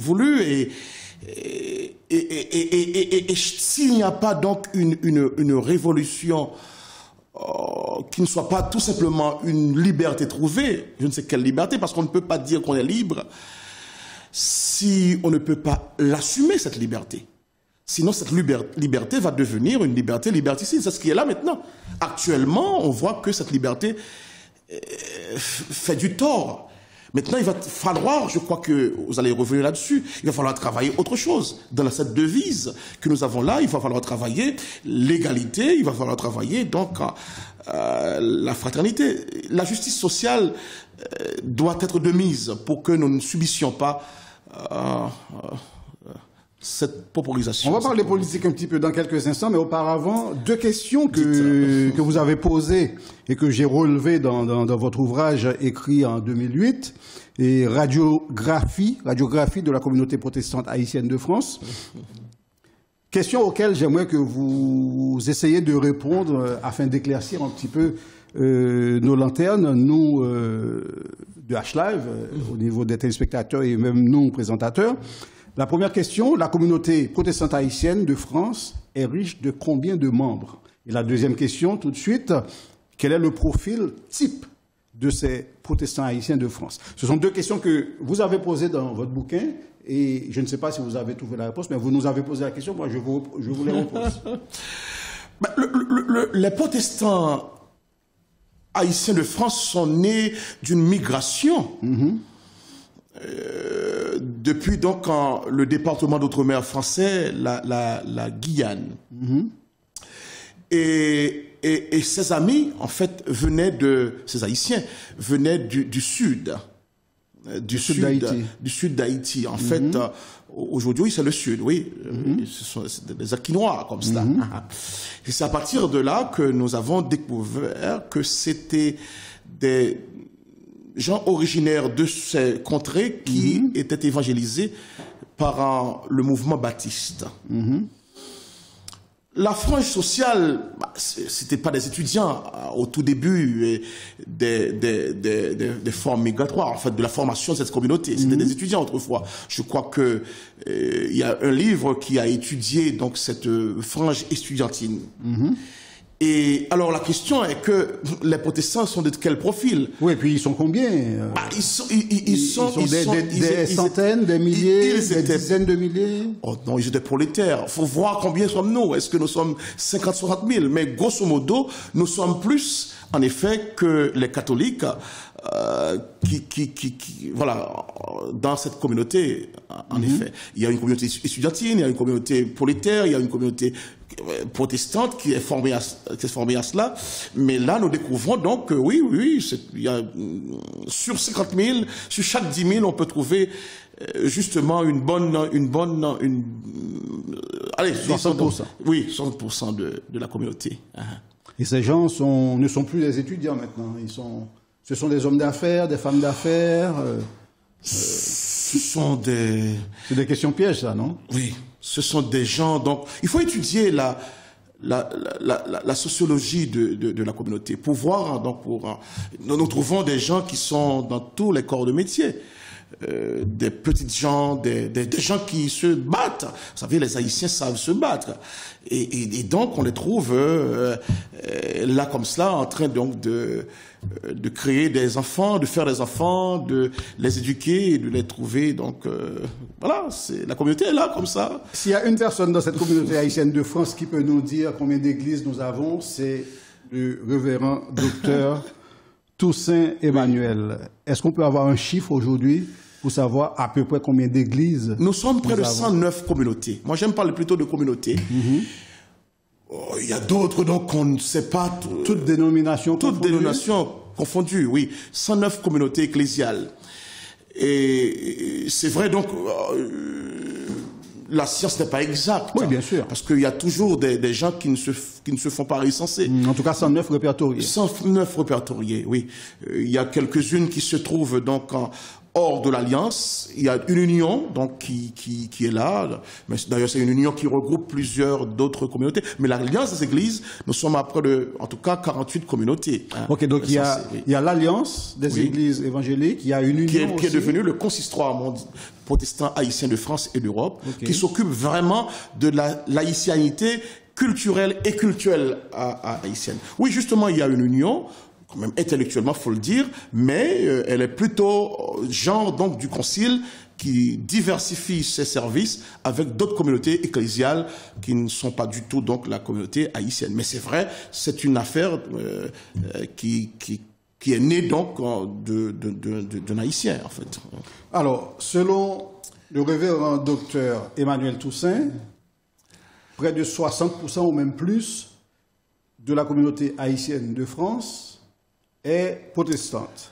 et s'il n'y a pas donc une révolution qui ne soit pas tout simplement une liberté trouvée, je ne sais quelle liberté, parce qu'on ne peut pas dire qu'on est libre si on ne peut pas l'assumer, cette liberté. Sinon, cette liberté va devenir une liberté liberticide. C'est ce qui est là maintenant. Actuellement, on voit que cette liberté fait du tort. Maintenant, il va falloir, je crois que vous allez revenir là-dessus, il va falloir travailler autre chose. Dans cette devise que nous avons là, il va falloir travailler l'égalité, il va falloir travailler donc la fraternité. La justice sociale doit être de mise pour que nous ne subissions pas cette paupérisation. On va parler politique un petit peu dans quelques instants, mais auparavant, deux questions que vous avez posées et que j'ai relevées dans votre ouvrage écrit en 2008, et radiographie de la communauté protestante haïtienne de France. Questions auxquelles j'aimerais que vous essayiez de répondre afin d'éclaircir un petit peu nos lanternes, nous, de H-Live, au niveau des téléspectateurs et même nous, présentateurs. La première question, la communauté protestante haïtienne de France est riche de combien de membres? Et la deuxième question, tout de suite, quel est le profil type de ces protestants haïtiens de France? Ce sont deux questions que vous avez posées dans votre bouquin et je ne sais pas si vous avez trouvé la réponse, mais vous nous avez posé la question, moi je vous les repose. Les protestants haïtiens de France sont nés d'une migration. Depuis donc le département d'outre-mer français, la Guyane. Et ses amis, en fait, ces Haïtiens venaient du sud. Du sud d'Haïti. En fait, aujourd'hui, c'est le sud, oui. Ce sont des Aquinois, comme cela. Et c'est à partir de là que nous avons découvert que c'était des gens originaires de ces contrées qui étaient évangélisés par le mouvement baptiste. La frange sociale, c'était pas des étudiants au tout début des formes migratoires, en fait, de la formation de cette communauté. C'était des étudiants autrefois. Je crois que il y a un livre qui a étudié donc cette frange estudiantine. Et alors la question est que les protestants sont de quel profil? Oui, et puis ils sont combien? Ils sont des centaines, des milliers, des dizaines de milliers? Oh non, ils étaient prolétaires. Il faut voir combien sommes-nous. Est-ce que nous sommes 50, 60 000? Mais grosso modo, nous sommes plus, en effet, que les catholiques voilà, dans cette communauté, en effet. Il y a une communauté estudiantine, il y a une communauté prolétaire, il y a une communauté protestante qui est formée à cela. Mais là, nous découvrons donc que oui, il y a, sur 50 000, sur chaque 10 000, on peut trouver justement allez, 60%. Oui, 60% de la communauté. Et ces gens ne sont plus des étudiants maintenant. Ce sont des hommes d'affaires, des femmes d'affaires. Ce sont des... C'est des questions pièges, ça, non? Oui, ce sont des gens... Donc, il faut étudier la sociologie de la communauté pour voir. Donc, nous trouvons des gens qui sont dans tous les corps de métier. Des petites gens, des gens qui se battent. Vous savez, les Haïtiens savent se battre. Et donc, on les trouve là comme cela, en train donc de créer des enfants, de faire des enfants, de les éduquer et de les trouver. Donc, voilà, la communauté est là comme ça. S'il y a une personne dans cette communauté haïtienne de France qui peut nous dire combien d'églises nous avons, c'est le révérend docteur Toussaint Emmanuel. Est-ce qu'on peut avoir un chiffre aujourd'hui pour savoir à peu près combien d'églises? Nous sommes près de 109 communautés. Moi, j'aime parler plutôt de communautés. Il y a d'autres, donc on ne sait pas. Toutes dénominations confondues. Toutes dénominations confondues, oui. 109 communautés ecclésiales. Et c'est vrai, donc, la science n'est pas exacte. Oui, bien sûr. Parce qu'il y a toujours des gens qui ne se font pas recenser. En tout cas, 109 répertoriés. 109 répertoriés, oui. Il y a quelques-unes qui se trouvent donc hors de l'Alliance. Il y a une union donc qui est là. Mais d'ailleurs, c'est une union qui regroupe plusieurs d'autres communautés. Mais l'Alliance des Églises, nous sommes à près de, en tout cas, 48 communautés. Ok, donc il y a l'Alliance des Églises évangéliques, il y a une union qui est devenue le consistoire protestant haïtien de France et d'Europe, qui s'occupe vraiment de la laïcianité culturelle et cultuelle haïtienne. Oui, justement, il y a une union, quand même intellectuellement, faut le dire, mais elle est plutôt genre donc du concile qui diversifie ses services avec d'autres communautés ecclésiales qui ne sont pas du tout donc la communauté haïtienne. Mais c'est vrai, c'est une affaire qui est née donc d'un haïtien en fait. Alors, selon le révérend docteur Emmanuel Toussaint, près de 60% ou même plus de la communauté haïtienne de France est protestante.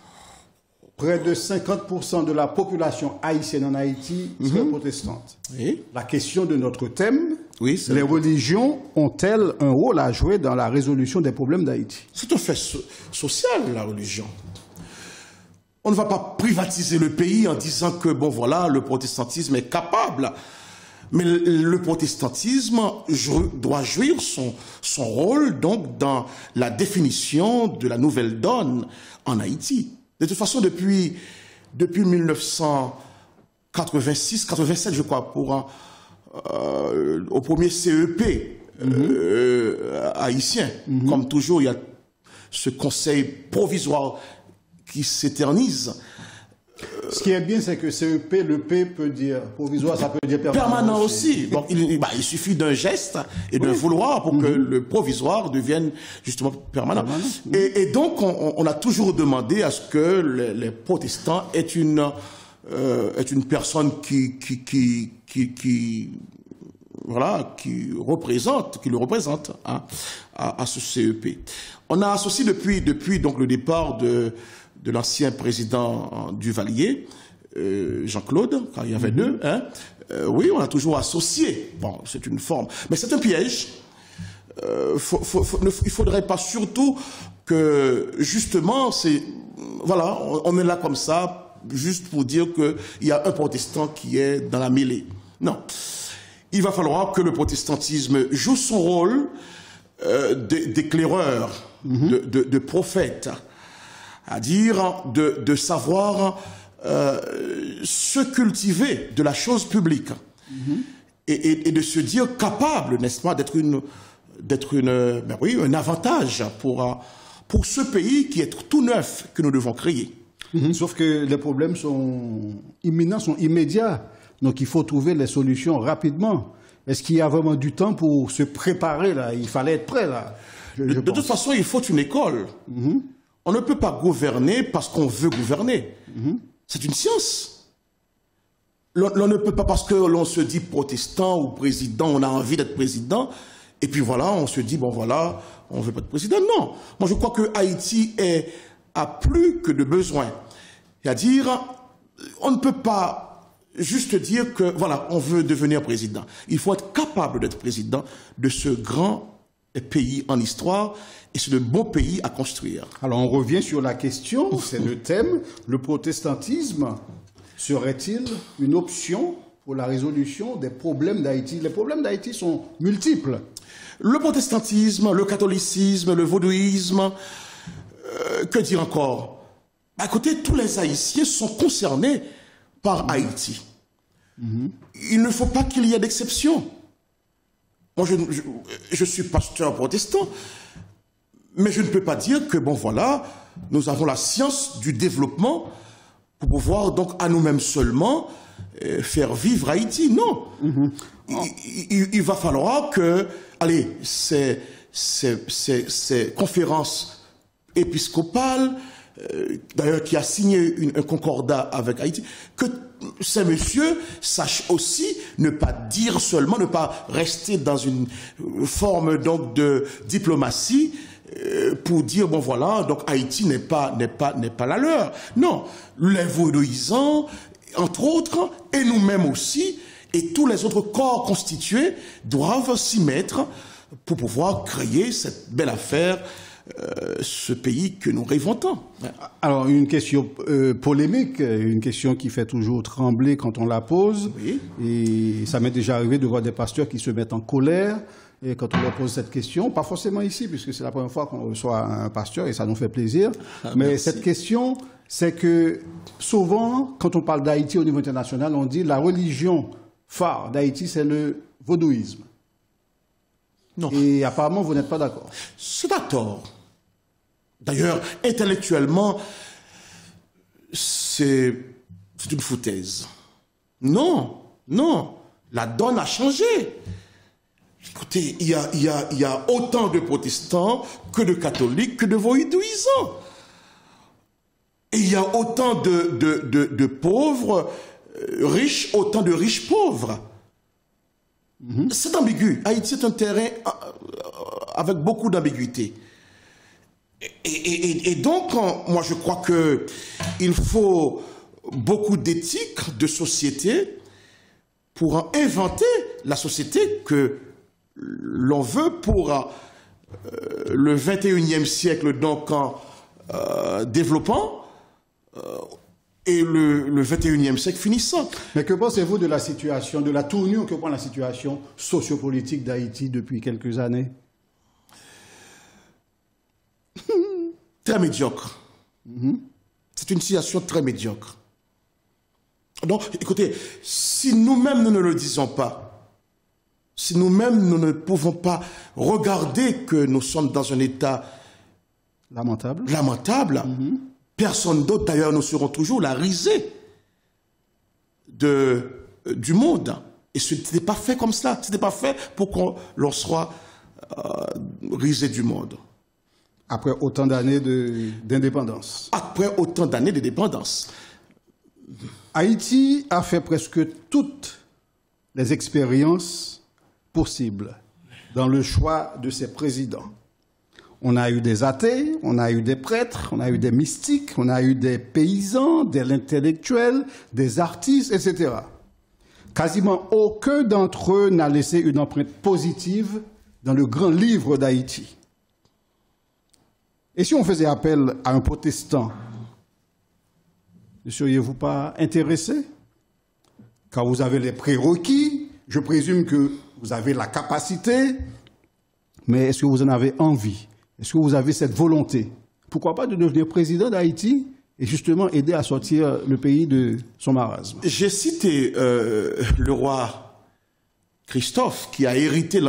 Près de 50% de la population haïtienne en Haïti serait protestante. Oui. La question de notre thème, les religions ont-elles un rôle à jouer dans la résolution des problèmes d'Haïti? C'est un fait social, la religion. On ne va pas privatiser le pays en disant que, bon voilà, le protestantisme est capable. Mais le protestantisme doit jouir son rôle donc dans la définition de la nouvelle donne en Haïti. De toute façon, depuis 1986-87, je crois, au premier CEP haïtien, comme toujours, il y a ce conseil provisoire qui s'éternise. Ce qui est bien, c'est que CEP, le P peut dire provisoire, ça peut dire permanent. Permanent aussi. Donc, il suffit d'un geste et d'un vouloir pour que le provisoire devienne justement permanent. Et donc, on a toujours demandé à ce que les protestants aient une personne qui le représente à ce CEP. On a associé depuis donc le départ de l'ancien président Duvalier, Jean-Claude, quand il y avait deux, oui, on a toujours associé. Bon, c'est une forme. Mais c'est un piège. Il ne faudrait pas surtout que, justement, on est là comme ça, juste pour dire qu'il y a un protestant qui est dans la mêlée. Non. Il va falloir que le protestantisme joue son rôle d'éclaireur, de prophète, à dire de savoir se cultiver de la chose publique et de se dire capable, n'est-ce pas, d'être un avantage pour ce pays qui est tout neuf que nous devons créer. Sauf que les problèmes sont imminents, sont immédiats. Donc il faut trouver les solutions rapidement. Est-ce qu'il y a vraiment du temps pour se préparer là? Il fallait être prêt là. De toute façon, il faut une école. On ne peut pas gouverner parce qu'on veut gouverner. C'est une science. On ne peut pas parce que l'on se dit protestant ou président, on a envie d'être président, et puis voilà, on se dit, bon voilà, on ne veut pas être président. Non. Moi, je crois que Haïti a plus que de besoins. C'est-à-dire, on ne peut pas juste dire que, voilà, on veut devenir président. Il faut être capable d'être président de ce grand pays en histoire, et c'est le bon pays à construire. Alors, on revient sur la question, c'est le thème. Le protestantisme serait-il une option pour la résolution des problèmes d'Haïti? Les problèmes d'Haïti sont multiples. Le protestantisme, le catholicisme, le vaudouisme, que dire encore? Bah, écoutez, tous les Haïtiens sont concernés par Haïti. Il ne faut pas qu'il y ait d'exception. Moi, je suis pasteur protestant, mais je ne peux pas dire que, bon, voilà, nous avons la science du développement pour pouvoir, donc, à nous-mêmes seulement, faire vivre Haïti. Non. Il va falloir que, allez, ces conférences épiscopales, d'ailleurs, qui a signé un concordat avec Haïti, que ces messieurs sachent aussi ne pas dire seulement, ne pas rester dans une forme donc de diplomatie pour dire bon voilà, donc Haïti n'est pas la leur. Non, les vaudouisants, entre autres, et nous-mêmes aussi, et tous les autres corps constitués doivent s'y mettre pour pouvoir créer cette belle affaire, ce pays que nous rêvons tant. Alors, une question polémique, une question qui fait toujours trembler quand on la pose. Oui. Et ça m'est déjà arrivé de voir des pasteurs qui se mettent en colère et quand on leur pose cette question, pas forcément ici, puisque c'est la première fois qu'on reçoit un pasteur et ça nous fait plaisir. Mais merci. cette question, c'est que souvent, quand on parle d'Haïti au niveau international, on dit la religion phare d'Haïti, c'est le vaudouisme. Non. Et apparemment, vous n'êtes pas d'accord. C'est à tort. D'ailleurs, intellectuellement, c'est une foutaise. Non, non, la donne a changé. Écoutez, il y a autant de protestants que de catholiques que de vaudouisants. Et il y a autant de pauvres riches, autant de riches pauvres. C'est ambigu. Haïti est un terrain avec beaucoup d'ambiguïté. Et donc, moi je crois qu'il faut beaucoup d'éthique, de société, pour inventer la société que l'on veut pour le 21e siècle, donc en développant, et le 21e siècle finissant. Mais que pensez-vous de la situation, de la tournure que prend la situation sociopolitique d'Haïti depuis quelques années? Très médiocre. C'est une situation très médiocre. Donc, écoutez, si nous-mêmes nous ne le disons pas, si nous-mêmes nous ne pouvons pas regarder que nous sommes dans un état lamentable, personne d'autre, d'ailleurs, nous serons toujours la risée du monde. Et ce n'était pas fait comme cela. Ce n'était pas fait pour qu'on l'on soit risé du monde. Après autant d'années d'indépendance. Après autant d'années d'indépendance. Haïti a fait presque toutes les expériences possibles dans le choix de ses présidents. On a eu des athées, on a eu des prêtres, on a eu des mystiques, on a eu des paysans, des intellectuels, des artistes, etc. Quasiment aucun d'entre eux n'a laissé une empreinte positive dans le grand livre d'Haïti. Et si on faisait appel à un protestant, ne seriez-vous pas intéressé? Car vous avez les prérequis, je présume que vous avez la capacité, mais est-ce que vous en avez envie? Est-ce que vous avez cette volonté? Pourquoi pas de devenir président d'Haïti et justement aider à sortir le pays de son marasme? J'ai cité le roi Christophe qui a hérité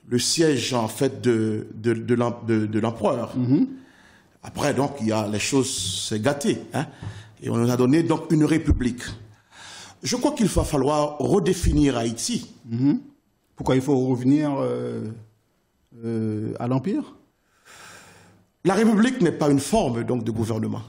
le siège en fait de l'empereur. Après donc il y a les choses s'est gâté, hein, et on nous a donné donc une république. Je crois qu'il va falloir redéfinir Haïti. Pourquoi il faut revenir à l'empire? La république n'est pas une forme donc de gouvernement.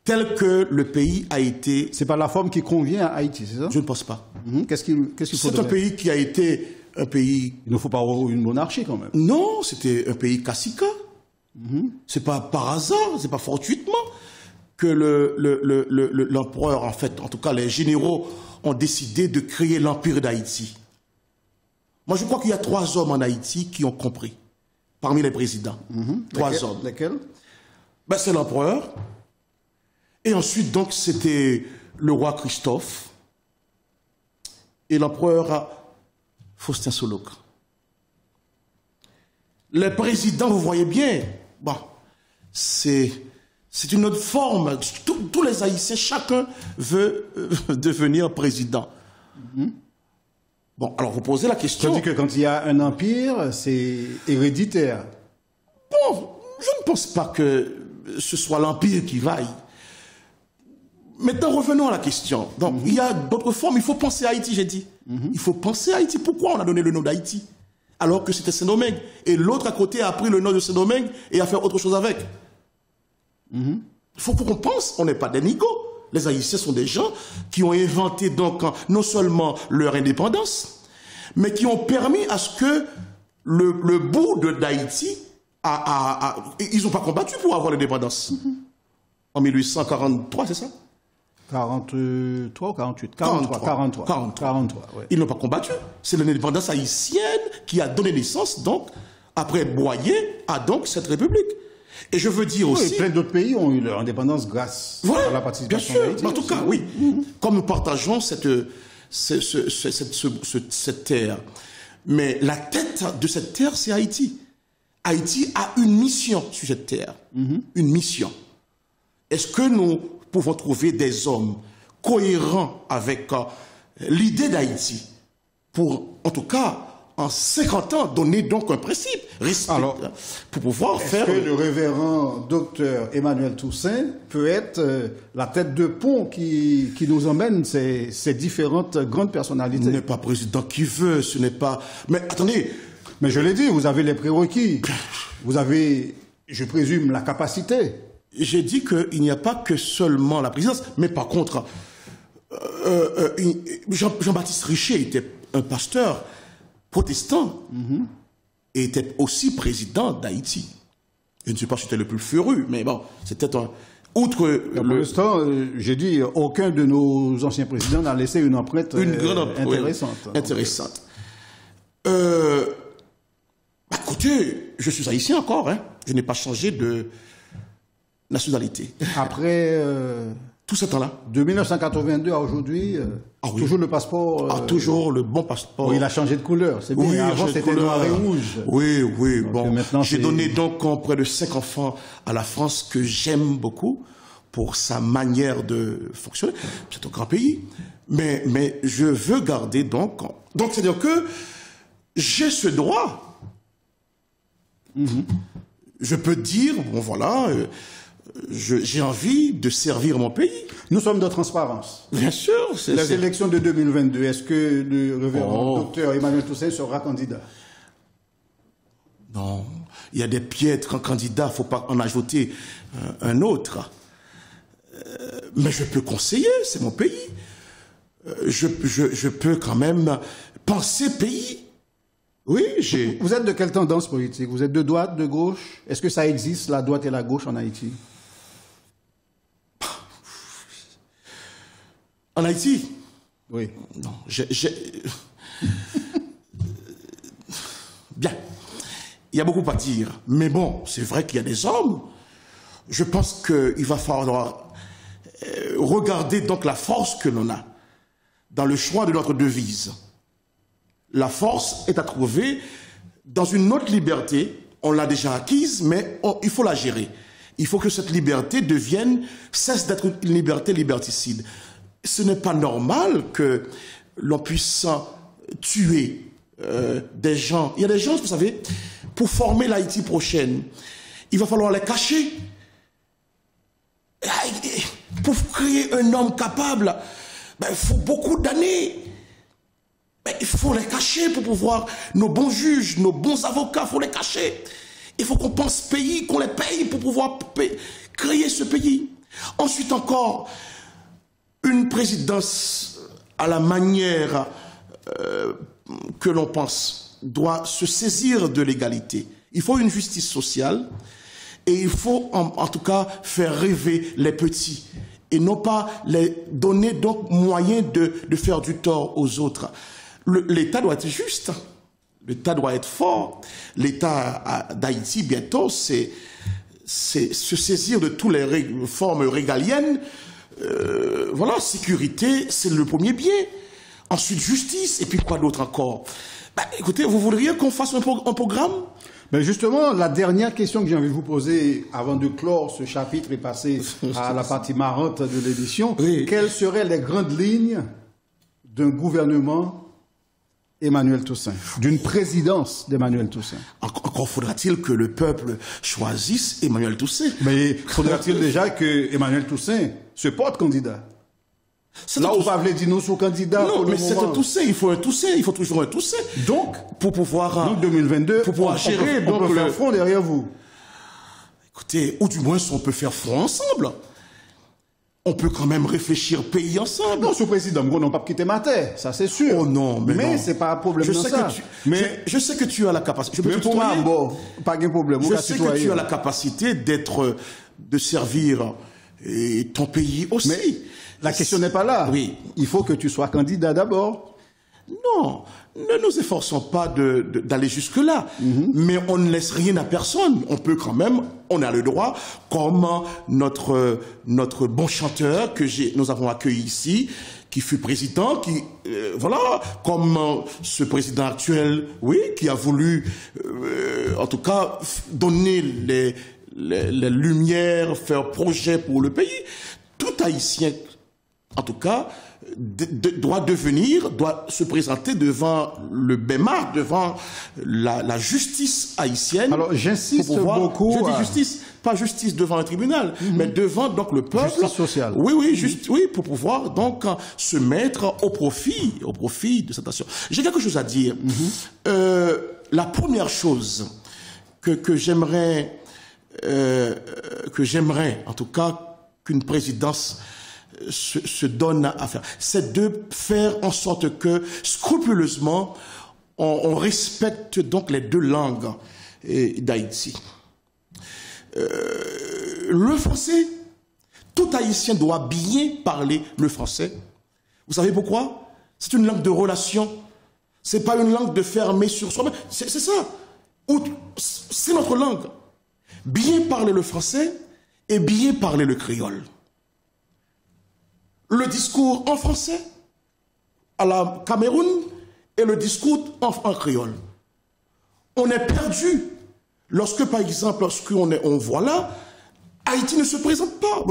Tel que le pays a été. C'est pas la forme qui convient à Haïti, c'est ça? Je ne pense pas. Qu'est-ce qu'il faudrait? C'est un pays qui a été un pays. Il ne faut pas avoir une monarchie quand même. Non, c'était un pays cacique. C'est pas par hasard, c'est pas fortuitement. que l'empereur, en fait, en tout cas les généraux, ont décidé de créer l'Empire d'Haïti. Moi, je crois qu'il y a 3 hommes en Haïti qui ont compris, parmi les présidents. 3 hommes. Lesquels? Ben, c'est l'empereur. Et ensuite, donc, c'était le roi Christophe et l'empereur Faustin Solocre. Les présidents, vous voyez bien, bon, c'est une autre forme. Tous les Haïtiens, chacun veut devenir président. Bon, alors vous posez la question. C'est-à-dire que quand il y a un empire, c'est héréditaire. Bon, je ne pense pas que ce soit l'empire qui vaille. Maintenant, revenons à la question. Donc, il y a d'autres formes. Il faut penser à Haïti, j'ai dit. Il faut penser à Haïti. Pourquoi on a donné le nom d'Haïti? Alors que c'était Saint-Domingue. Et l'autre à côté a pris le nom de Saint-Domingue et a fait autre chose avec. Il faut qu'on pense, on n'est pas des nigauds. Les Haïtiens sont des gens qui ont inventé donc non seulement leur indépendance, mais qui ont permis à ce que le bout d'Haïti, ils n'ont pas combattu pour avoir l'indépendance. En 1843, c'est ça? 43 ou 48? 43, ouais. Ils n'ont pas combattu. C'est l'indépendance haïtienne qui a donné naissance, donc, après Boyer, à donc cette république. Et je veux dire aussi... Oui, plein d'autres pays ont eu leur indépendance grâce à la participation d'Haïti. En tout cas, oui. Comme nous partageons cette terre. Mais la tête de cette terre, c'est Haïti. Haïti a une mission sur cette terre. Une mission. Est-ce que nous pouvons trouver des hommes cohérents avec l'idée d'Haïti pour, en tout cas, en 50 ans, donner donc un principe, respect, pour pouvoir faire... Est-ce que le révérend docteur Emmanuel Toussaint peut être la tête de pont qui nous emmène ces différentes grandes personnalités? Ce n'est pas président qui veut, ce n'est pas... Mais attendez... Mais je l'ai dit, vous avez les prérequis. Vous avez, je présume, la capacité. J'ai dit qu'il n'y a pas que seulement la présidence, mais par contre, Jean-Baptiste Richer était un pasteur protestant et était aussi président d'Haïti. Je ne sais pas si c'était le plus féru, mais bon, c'était un... Outre pour l'instant, j'ai dit, aucun de nos anciens présidents n'a laissé une empreinte intéressante. Oui, intéressante. Écoutez, je suis haïtien encore, hein. Je n'ai pas changé de nationalité. Après... tout ce temps-là. De 1982 à aujourd'hui, toujours le passeport... toujours le bon passeport. Oui, il a changé de couleur, c'est bien. Oui, avant, c'était noir et rouge. Oui, Donc, bon. maintenant, j'ai donné donc près de 5 enfants à la France que j'aime beaucoup pour sa manière de fonctionner. C'est un grand pays. Mais je veux garder donc... Donc, c'est-à-dire que j'ai ce droit. Je peux dire, bon voilà... j'ai envie de servir mon pays. Nous sommes de transparence. Bien sûr. Les élections de 2022, est-ce que le révérend docteur Emmanuel Toussaint sera candidat? Non. Il y a des piètres candidats, il ne faut pas en ajouter un autre. Mais je peux conseiller, c'est mon pays. Je peux quand même penser pays. Oui, Vous êtes de quelle tendance politique? Vous êtes de droite, de gauche? Est-ce que ça existe, la droite et la gauche en Haïti? En Haïti? Oui. Non, Bien. Il y a beaucoup à dire. Mais bon, c'est vrai qu'il y a des hommes. Je pense qu'il va falloir regarder donc la force que l'on a dans le choix de notre devise. La force est à trouver dans une autre liberté. On l'a déjà acquise, mais il faut la gérer. Il faut que cette liberté cesse d'être une liberté liberticide. Ce n'est pas normal que l'on puisse tuer des gens. Il y a des gens, vous savez, pour former l'Haïti prochaine, il va falloir les cacher. Pour créer un homme capable, il faut beaucoup d'années. Il faut les cacher pour pouvoir... Nos bons juges, nos bons avocats, il faut les cacher. Il faut qu'on pense pays, qu'on les paye pour pouvoir créer ce pays. Ensuite encore, une présidence à la manière que l'on pense doit se saisir de l'égalité. Il faut une justice sociale Et il faut en tout cas faire rêver les petits et non pas les donner donc moyen de faire du tort aux autres. L'État doit être juste, l'État doit être fort. L'État d'Haïti, bientôt, c'est se saisir de toutes les formes régaliennes. Voilà, sécurité, c'est le premier biais. Ensuite, justice, et puis quoi d'autre encore? Écoutez, vous voudriez qu'on fasse un programme? Mais justement, la dernière question que j'ai envie de vous poser avant de clore ce chapitre et passer à la partie marrante de l'édition, oui. Quelles seraient les grandes lignes d'un gouvernement Emmanuel Toussaint, d'une présidence d'Emmanuel Toussaint? Encore faudra-t-il que le peuple choisisse Emmanuel Toussaint. Mais faudra-t-il déjà que Emmanuel Toussaint se porte candidat? Là où va dire nous sommes candidats. Non, mais c'est un Toussaint, il faut un Toussaint, il faut toujours un Toussaint. Donc, pour pouvoir. Donc 2022, pour pouvoir gérer. On peut faire front derrière vous. Écoutez, ou du moins, on peut faire front ensemble. On peut quand même réfléchir pays ensemble. Non, ce président, on n'a pas quitté ma terre, ça c'est sûr. Oh non, mais c'est pas un problème je dans sais ça. Je sais que tu as la capacité. Mais pour moi, bon, pas de problème. Je sais que tu as la capacité de servir ton pays aussi. Mais la question n'est pas là. Oui. Il faut que tu sois candidat d'abord. Non, ne nous efforçons pas d'aller jusque-là. Mais on ne laisse rien à personne. On peut quand même, on a le droit, comme notre bon chanteur que nous avons accueilli ici, qui fut président, voilà, comme ce président actuel, oui, qui a voulu, en tout cas, donner les lumières, faire projet pour le pays. Tout Haïtien, en tout cas, doit se présenter devant le BEMA, devant la justice haïtienne. Alors j'insiste beaucoup. Je dis justice, pas justice devant un tribunal, mais devant donc le peuple. Justice sociale. Oui, pour pouvoir donc se mettre au profit de cette nation. J'ai quelque chose à dire. La première chose que j'aimerais, en tout cas, qu'une présidence se donne à faire, c'est de faire en sorte que scrupuleusement on respecte donc les deux langues d'Haïti. Le français, tout Haïtien doit bien parler le français. Vous savez pourquoi? C'est une langue de relation. C'est pas une langue de fermer sur soi-même. C'est ça. C'est notre langue. Bien parler le français et bien parler le créole. Le discours en français à la Cameroun et le discours en créole. On est perdu lorsque, par exemple, on voit là, Haïti ne se présente pas.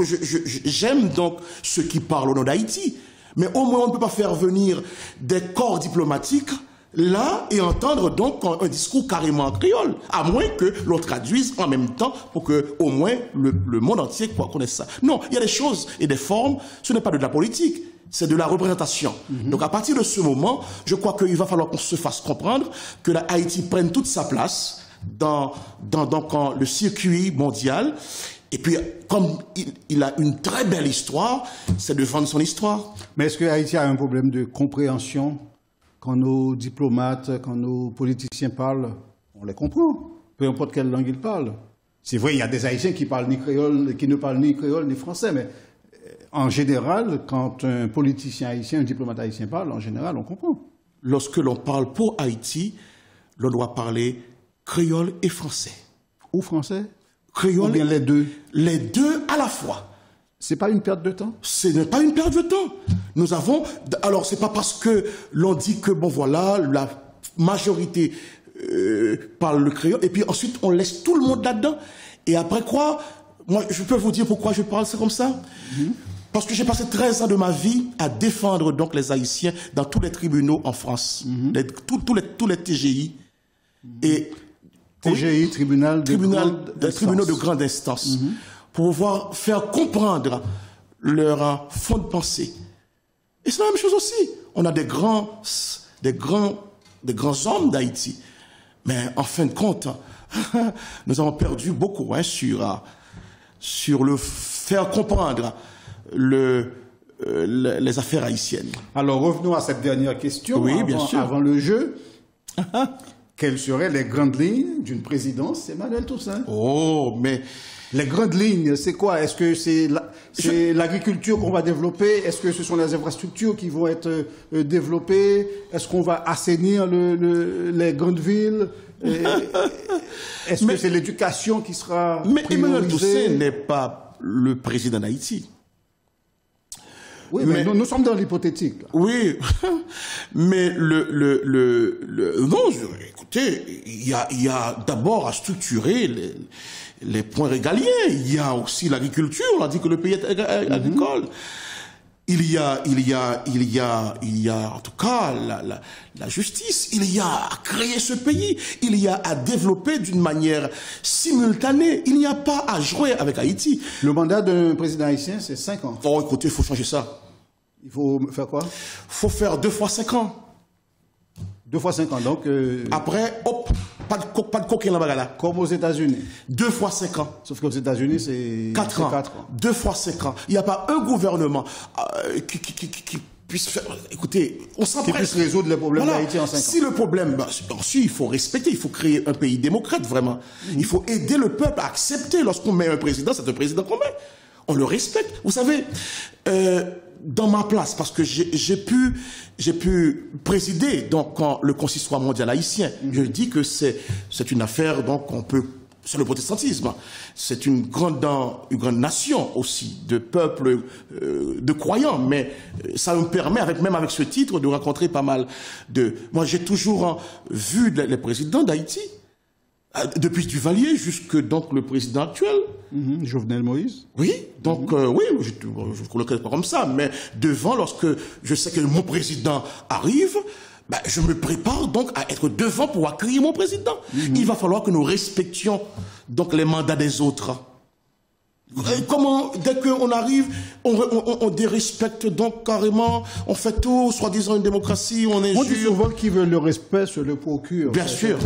J'aime donc ceux qui parlent au nom d'Haïti, mais au moins on ne peut pas faire venir des corps diplomatiques là et entendre donc un discours carrément en créole, à moins que l'on traduise en même temps pour que au moins le monde entier connaisse ça. Non, il y a des choses et des formes, ce n'est pas de la politique, c'est de la représentation. Donc à partir de ce moment, je crois qu'il va falloir qu'on se fasse comprendre que la Haïti prenne toute sa place dans le circuit mondial. Et puis, comme il a une très belle histoire, c'est de vendre son histoire. Mais est-ce que Haïti a un problème de compréhension? Quand nos diplomates, quand nos politiciens parlent, on les comprend, peu importe quelle langue ils parlent. C'est vrai, il y a des Haïtiens qui ne parlent ni créole ni français, mais en général, quand un politicien haïtien, un diplomate haïtien parle, en général, on comprend. Lorsque l'on parle pour Haïti, l'on doit parler créole et français. Ou français? Créole. Ou bien les deux? Les deux à la fois. C'est pas une perte de temps? Ce n'est pas une perte de temps. Nous avons, alors c'est pas parce que l'on dit que bon voilà, la majorité parle le créole, et puis ensuite on laisse tout le monde là-dedans. Et après quoi, moi je peux vous dire pourquoi je parle ça comme ça. Parce que j'ai passé 13 ans de ma vie à défendre donc les Haïtiens dans tous les tribunaux en France, tous les TGI. Et TGI, tribunaux de grande instance. Pour pouvoir faire comprendre leur fond de pensée. Et c'est la même chose aussi. On a des grands hommes d'Haïti. Mais en fin de compte, nous avons perdu beaucoup sur le faire comprendre les affaires haïtiennes. Alors revenons à cette dernière question oui, bien sûr. Avant le jeu. quelles seraient les grandes lignes d'une présidence Emmanuel Toussaint? Oh, mais... Les grandes lignes, c'est quoi? Est-ce que c'est l'agriculture qu'on va développer? Est-ce que ce sont les infrastructures qui vont être développées? Est-ce qu'on va assainir les grandes villes? Est-ce que c'est l'éducation qui sera Mais Emmanuel priorisée? Toussaint n'est pas le président d'Haïti. Oui, mais nous sommes dans l'hypothétique. Oui, mais non, écoutez, il y a d'abord à structurer les points régaliens. Il y a aussi l'agriculture. On a dit que le pays est agricole. Il y a en tout cas la justice. Il y a à créer ce pays. Il y a à développer d'une manière simultanée. Il n'y a pas à jouer avec Haïti. Le mandat d'un président haïtien, c'est 5 ans. Oh, écoutez, il faut changer ça. Il faut faire quoi? Il faut faire 2 fois 5 ans. 2 fois 5 ans, donc... Après, hop, pas de coquin là-bas là. Comme aux États-Unis. 2 fois 5 ans. Sauf qu'aux États-Unis, c'est 4 ans. 2 fois 5 ans. Il n'y a pas un gouvernement qui puisse faire... Écoutez, on s'empresse. Qui puisse résoudre les problèmes d'Haïti en 5 ans. Si le problème... si, il faut respecter, il faut créer un pays démocrate, vraiment. Il faut aider le peuple à accepter. Lorsqu'on met un président, c'est un président qu'on met. On le respecte. Vous savez... dans ma place, parce que j'ai pu présider donc le consistoire mondial haïtien. Je dis que c'est une affaire donc c'est le protestantisme. C'est une grande nation aussi de peuples de croyants, mais ça me permet même avec ce titre de rencontrer pas mal de. Moi, j'ai toujours vu les présidents d'Haïti. Depuis Duvalier jusque donc le président actuel. Jovenel Moïse. Oui, donc oui, je ne le connais pas comme ça, mais devant, lorsque je sais que mon président arrive, je me prépare donc à être devant pour accueillir mon président. Il va falloir que nous respections donc les mandats des autres. Comment, dès qu'on arrive, on dérespecte donc carrément, on fait tout, soi-disant une démocratie, on injure. On dit souvent qui veut le respect se le procure. Bien sûr.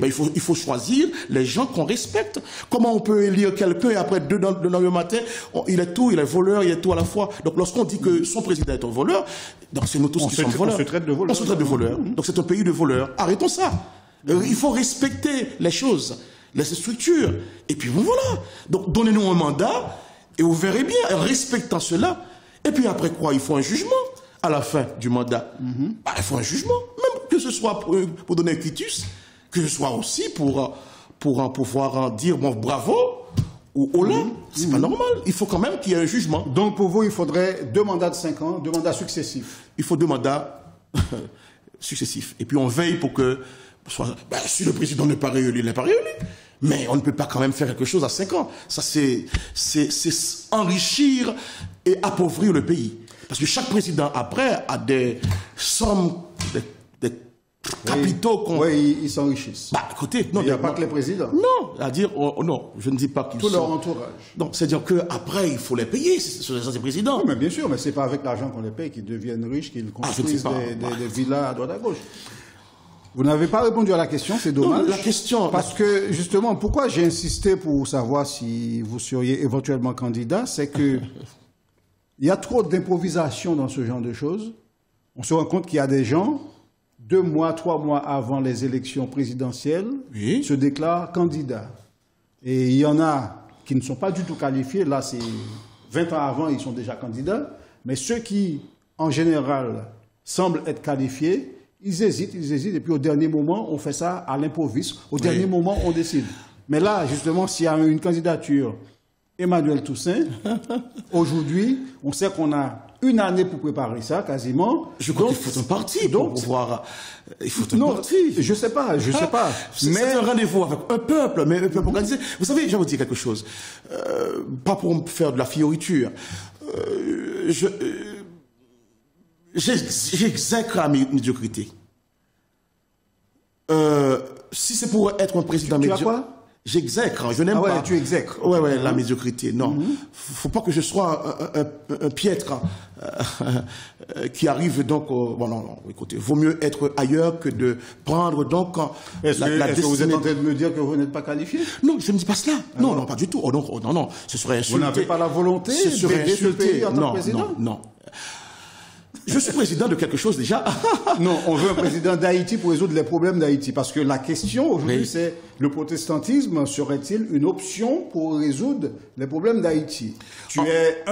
Mais il faut choisir les gens qu'on respecte. Comment on peut élire quelqu'un et après 2 dans le matin, il est voleur, il est tout à la fois. Donc lorsqu'on dit que son président est un voleur, donc c'est nous tous qui sommes voleurs. On se traite de voleurs. On se traite de voleurs. Donc c'est un pays de voleurs. Arrêtons ça. Il faut respecter les choses. Les structures. Et puis bon, voilà. Donc donnez-nous un mandat et vous verrez bien, en respectant cela. Et puis après quoi, il faut un jugement à la fin du mandat. Il faut un jugement, même que ce soit pour donner un quitus, que ce soit aussi pour pouvoir dire bon bravo ou hola. C'est pas normal. Il faut quand même qu'il y ait un jugement. Donc pour vous, il faudrait 2 mandats de 5 ans, 2 mandats successifs. Il faut 2 mandats successifs. Et puis on veille pour que si le président n'est pas réélu, il n'est pas réélu. Mais on ne peut pas quand même faire quelque chose à 5 ans. Ça, c'est enrichir et appauvrir le pays. Parce que chaque président, après, a des sommes, des capitaux qu'on... Oui, ils s'enrichissent. Écoutez, non, il n'y a pas que les présidents. Non, c'est-à-dire, non, je ne dis pas qu'ils sont... Tout leur entourage. Donc, c'est-à-dire qu'après, il faut les payer, ce sont les présidents. Oui, mais bien sûr, mais ce n'est pas avec l'argent qu'on les paye qu'ils deviennent riches, qu'ils construisent des villas à droite à gauche. Vous n'avez pas répondu à la question, c'est dommage. Non, la question... Parce que, justement, pourquoi j'ai insisté pour savoir si vous seriez éventuellement candidat, c'est que il y a trop d'improvisation dans ce genre de choses. On se rend compte qu'il y a des gens, 2 mois, 3 mois avant les élections présidentielles, se déclarent candidats. Et il y en a qui ne sont pas du tout qualifiés. Là, c'est 20 ans avant, ils sont déjà candidats. Mais ceux qui, en général, semblent être qualifiés, ils hésitent, et puis au dernier moment, on fait ça à l'improviste. Au dernier moment, on décide. Mais là, justement, s'il y a une candidature Emmanuel Toussaint, aujourd'hui, on sait qu'on a 1 année pour préparer ça, quasiment. Je crois qu'il faut un parti pour pouvoir... Il faut un parti. Je sais pas. C'est un rendez-vous avec un peuple, mais un peuple organisé. Vous savez, je vais vous dire quelque chose. Pas pour me faire de la fioriture. J'exècre la médiocrité. Si c'est pour être un président médiocre... Tu as quoi? J'exècre, je n'aime pas. Tu exècres. Ouais, la médiocrité, non. Faut pas que je sois un piètre qui arrive donc... non, écoutez, vaut mieux être ailleurs que de prendre donc Est-ce que vous êtes en train de me dire que vous n'êtes pas qualifié? Non, je ne dis pas cela. Non, pas du tout. Non, ce serait insulté. Vous n'avez pas la volonté d'aider ce pays en tant que président? Non. Je suis président de quelque chose déjà. Non, on veut un président d'Haïti pour résoudre les problèmes d'Haïti. Parce que la question aujourd'hui, c'est le protestantisme serait-il une option pour résoudre les problèmes d'Haïti? Tu es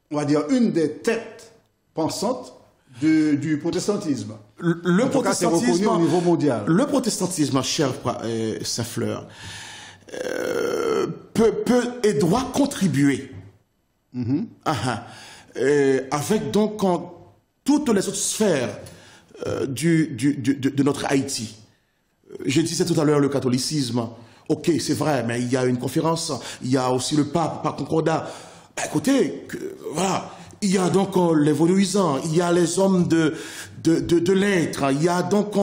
on va dire, une des têtes pensantes du protestantisme. Le en tout cas, c'est reconnu au niveau mondial. Le protestantisme, cher Saint-Fleur, peut et doit contribuer. Avec donc toutes les autres sphères de notre Haïti. Je disais tout à l'heure le catholicisme. Ok, c'est vrai, mais il y a une conférence, il y a aussi le pape, par concordat. Bah, écoutez, voilà, il y a donc les vaudouisants, il y a les hommes de lettres, il y a donc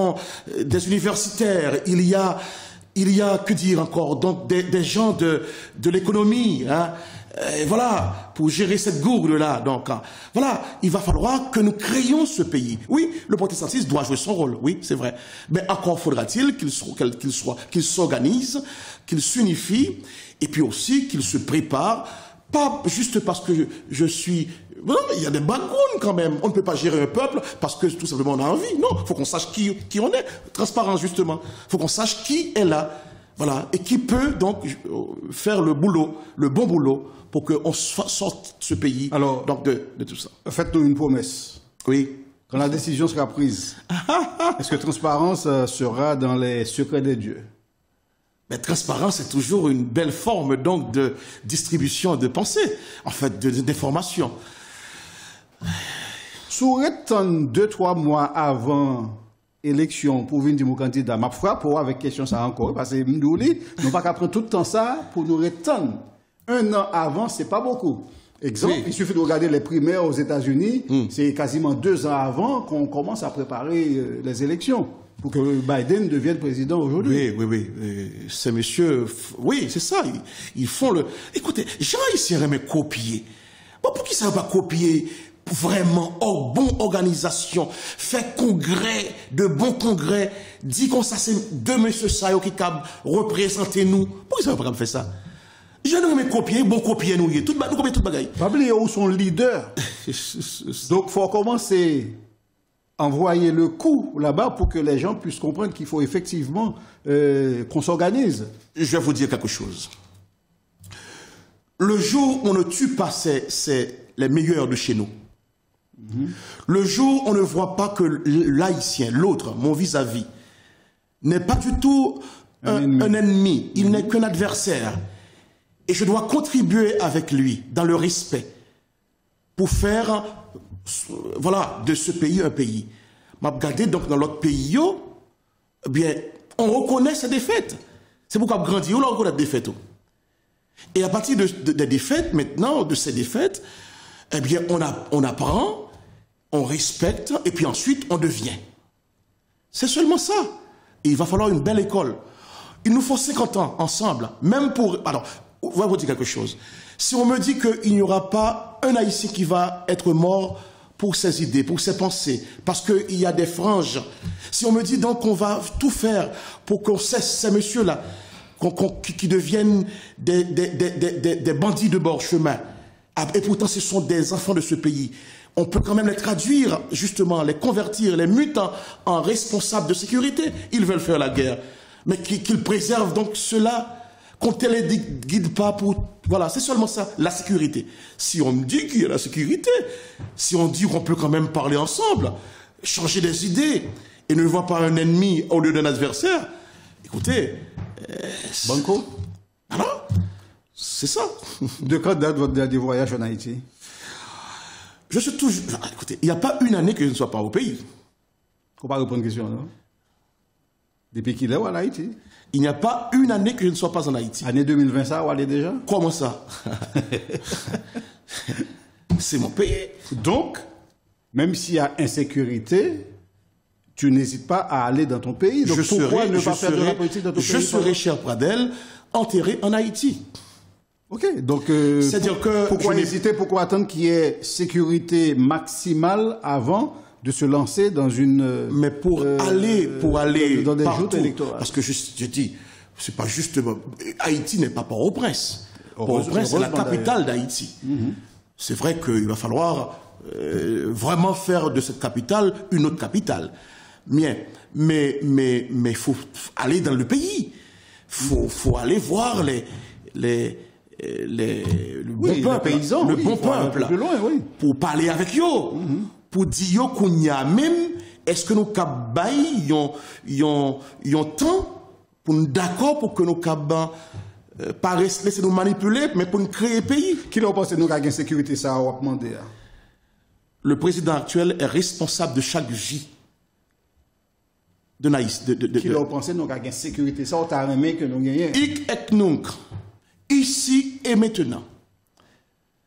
des universitaires, il y a, que dire encore, donc des gens de l'économie, hein. Et voilà, pour gérer cette gourde-là. Donc, voilà, il va falloir que nous créions ce pays. Oui, le protestantisme doit jouer son rôle, oui, c'est vrai. Mais encore faudra-t-il qu'il s'organise, qu'il s'unifie, et puis aussi qu'il se prépare, pas juste parce que je suis... Non, mais il y a des backgrounds quand même. On ne peut pas gérer un peuple parce que tout simplement on a envie. Non, il faut qu'on sache qui on est. Transparence, justement. Il faut qu'on sache qui est là. Voilà, et qui peut donc faire le bon boulot, pour qu'on sorte ce pays donc de tout ça. Faites-nous une promesse. Oui. Quand la décision sera prise, est-ce que transparence sera dans les secrets des dieux? Mais transparence est toujours une belle forme donc de distribution de pensée, en fait, d'information. Souhaite 2-3 mois avant élection pour venir mon candidat, m'a frappé avec question ça encore, parce que nous n'avons pas qu'à prendre tout le temps ça pour nous retendre. 1 an avant, c'est pas beaucoup. Exemple, il suffit de regarder les primaires aux États-Unis, c'est quasiment 2 ans avant qu'on commence à préparer les élections pour que Biden devienne président aujourd'hui. Oui. Ces messieurs, oui, c'est ça. Ils font le. Écoutez, gens ici aimeraient copier. Bon, pour qui ça va pas copier? Vraiment, bonne organisation, fait congrès, de bons congrès, dit qu'on ça c'est deux messieurs Sayo qui cap représenter nous. Pourquoi ça va pas faire ça? Je ne me copier, bon copier nous, tout nous copier tout bagaille. Pas oublier où sont leaders. Donc faut commencer à envoyer le coup là-bas pour que les gens puissent comprendre qu'il faut effectivement qu'on s'organise. Je vais vous dire quelque chose. Le jour où on ne tue pas les meilleurs de chez nous, le jour où on ne voit pas que l'haïtien, l'autre, mon vis-à-vis, n'est pas du tout un ennemi, il n'est qu'un adversaire. Et je dois contribuer avec lui dans le respect pour faire, voilà, de ce pays un pays. M'a regardé donc dans l'autre pays, eh bien, on reconnaît ses défaites. C'est pourquoi grandir, on reconnaît les défaites. Et à partir des défaites, maintenant, de ces défaites, eh bien, on apprend, on respecte, et puis ensuite, on devient. C'est seulement ça. Et il va falloir une belle école. Il nous faut 50 ans ensemble, même pour... Alors, je vais vous dire quelque chose. Si on me dit qu'il n'y aura pas un Haïtien qui va être mort pour ses idées, pour ses pensées, parce qu'il y a des franges, si on me dit donc qu'on va tout faire pour qu'on cesse ces messieurs-là, qui deviennent des bandits de bord chemin, et pourtant ce sont des enfants de ce pays, on peut quand même les traduire, justement, les convertir, les mutants en responsables de sécurité. Ils veulent faire la guerre. Mais qu'ils préservent donc cela, qu'on ne les guide pas pour... Voilà, c'est seulement ça, la sécurité. Si on me dit qu'il y a la sécurité, si on dit qu'on peut quand même parler ensemble, changer des idées, et ne voir pas un ennemi au lieu d'un adversaire, écoutez... Banco. Alors, c'est ça. De quand date votre dernier voyage en Haïti? Je suis toujours... Écoutez, il n'y a pas une année que je ne sois pas au pays. Faut pas répondre à une question, non? Depuis qu'il est en Haïti? Il n'y a pas une année que je ne sois pas en Haïti. Année 2020, ça, où aller déjà? Comment ça? C'est mon pays. Donc, même s'il y a insécurité, tu n'hésites pas à aller dans ton pays. Donc pourquoi ne pas faire de la politique dans ton pays? Je serai, cher Pradel, enterré en Haïti. Ok, donc c'est-à-dire que pourquoi hésiter, pourquoi attendre qu'il y ait sécurité maximale avant de se lancer dans une... Mais pour aller dans des partout, joutes électorales. Parce que je dis, c'est pas juste... Haïti n'est pas Port-au-Prince. Port-au-Prince, c'est la capitale d'Haïti. C'est vrai qu'il va falloir vraiment faire de cette capitale une autre capitale. Mais faut aller dans le pays. Faut aller voir le bon peuple, plus loin, oui. Pour parler avec eux, pour dire qu'on y a même, est-ce que nos cabaye yon temps pour nous d'accord pour que nos cabaye pas laisser nous manipuler, mais pour nous créer pays. Qui l'a pensé nous gagner sécurité ça a demandé? Le président actuel est responsable de chaque vie de Naïs. Qui l'a pensé nous gagner sécurité ça, on t'a remis que nous gagnons. Ik et nunc, ici et maintenant.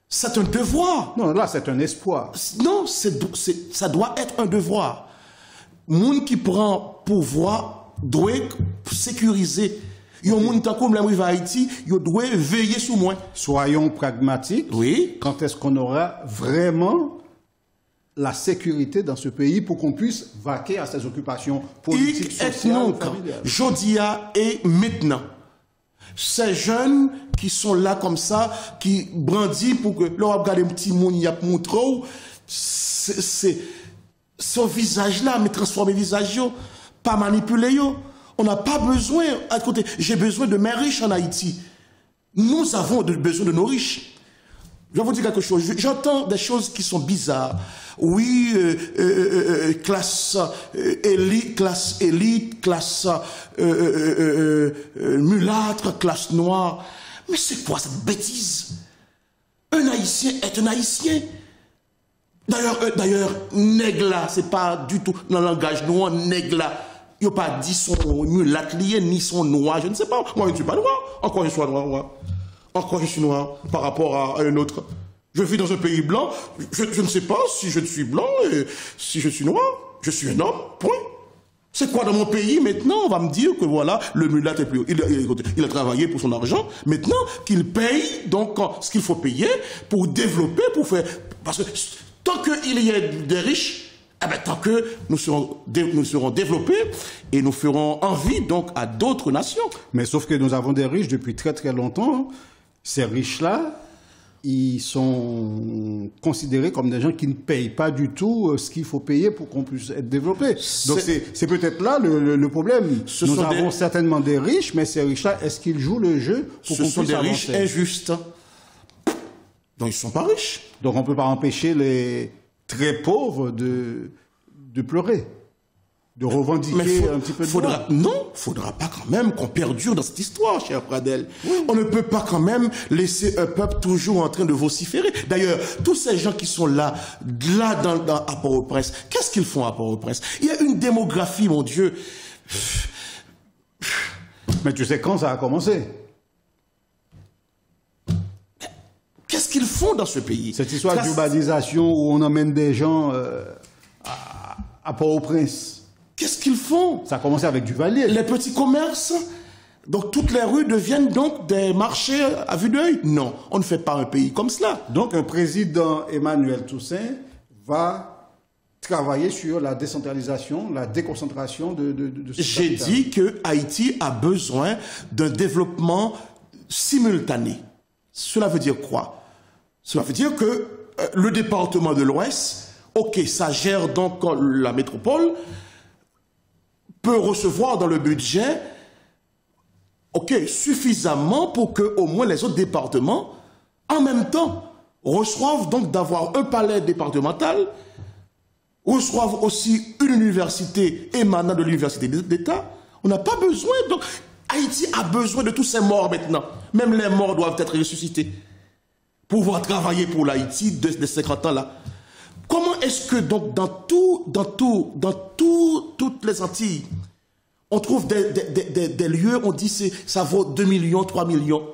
C'est un devoir. Non, là c'est un espoir. Non, ça doit être un devoir. Moun qui prend pouvoir doit sécuriser. Yon moun tant comme la rive Haïti, yo doit veiller sur moi. Soyons pragmatiques. Oui. Quand est-ce qu'on aura vraiment la sécurité dans ce pays pour qu'on puisse vaquer à ses occupations politiques, sociales, familiales? Jodia et maintenant. Ces jeunes qui sont là comme ça, qui brandissent pour que leur regarder un petit monde y a montré, c'est son visage là, mais transformer le visage, pas manipuler yo. On n'a pas besoin, à côté, j'ai besoin de mes riches en Haïti. Nous avons besoin de nos riches. Je vais vous dire quelque chose. J'entends des choses qui sont bizarres. Oui, classe élite, classe mulâtre, classe noire. Mais c'est quoi cette bêtise? Un Haïtien est un Haïtien. D'ailleurs, nègre là, c'est pas du tout dans le langage noir, nègre là. Il n'y a pas dit son mulâtre lié, ni son noir, je ne sais pas. Moi, je ne suis pas noir. Encore je suis noir, moi. Encore je suis noir par rapport à un autre. Je vis dans un pays blanc. Je ne sais pas si je suis blanc et si je suis noir. Je suis un homme, point. C'est quoi dans mon pays maintenant? On va me dire que voilà, le mulâtre est plus. Il a travaillé pour son argent. Maintenant qu'il paye donc ce qu'il faut payer pour développer, pour faire. Parce que tant qu'il y a des riches, eh ben, tant que nous serons développés et nous ferons envie donc à d'autres nations. Mais sauf que nous avons des riches depuis très très longtemps. Ces riches-là, ils sont considérés comme des gens qui ne payent pas du tout ce qu'il faut payer pour qu'on puisse être développé. Donc c'est peut-être là le problème. Nous avons certainement des riches, mais ces riches-là, est-ce qu'ils jouent le jeu pour qu'on puisse avancer? Ce sont des riches injustes. Donc ils ne sont pas riches. Donc on ne peut pas empêcher les très pauvres de pleurer, de revendiquer un petit peu de droit. Non, faudra pas quand même qu'on perdure dans cette histoire, cher Pradel. Oui. On ne peut pas quand même laisser un peuple toujours en train de vociférer. D'ailleurs, tous ces gens qui sont là à Port-au-Prince, qu'est-ce qu'ils font à Port-au-Prince? Il y a une démographie, mon Dieu. Mais tu sais quand ça a commencé? Qu'est-ce qu'ils font dans ce pays? Cette histoire d'urbanisation où on emmène des gens à Port-au-Prince. Qu'est-ce qu'ils font? Ça a commencé avec Duvalier. Les petits commerces. Donc toutes les rues deviennent donc des marchés à vue d'œil? Non, on ne fait pas un pays comme cela. Donc un président Emmanuel Toussaint va travailler sur la décentralisation, la déconcentration de ce J'ai dit que Haïti a besoin d'un développement simultané. Cela veut dire quoi? Cela veut dire que le département de l'Ouest, ok, ça gère donc la métropole, peut recevoir dans le budget, ok, suffisamment pour que au moins les autres départements, en même temps, reçoivent donc d'avoir un palais départemental, reçoivent aussi une université émanant de l'université d'État. On n'a pas besoin, donc Haïti a besoin de tous ces morts maintenant. Même les morts doivent être ressuscités. Pouvoir travailler pour l'Haïti de 50 ans là. Comment est-ce que donc dans toutes les Antilles, on trouve des lieux, on dit ça vaut 2 millions, 3 millions.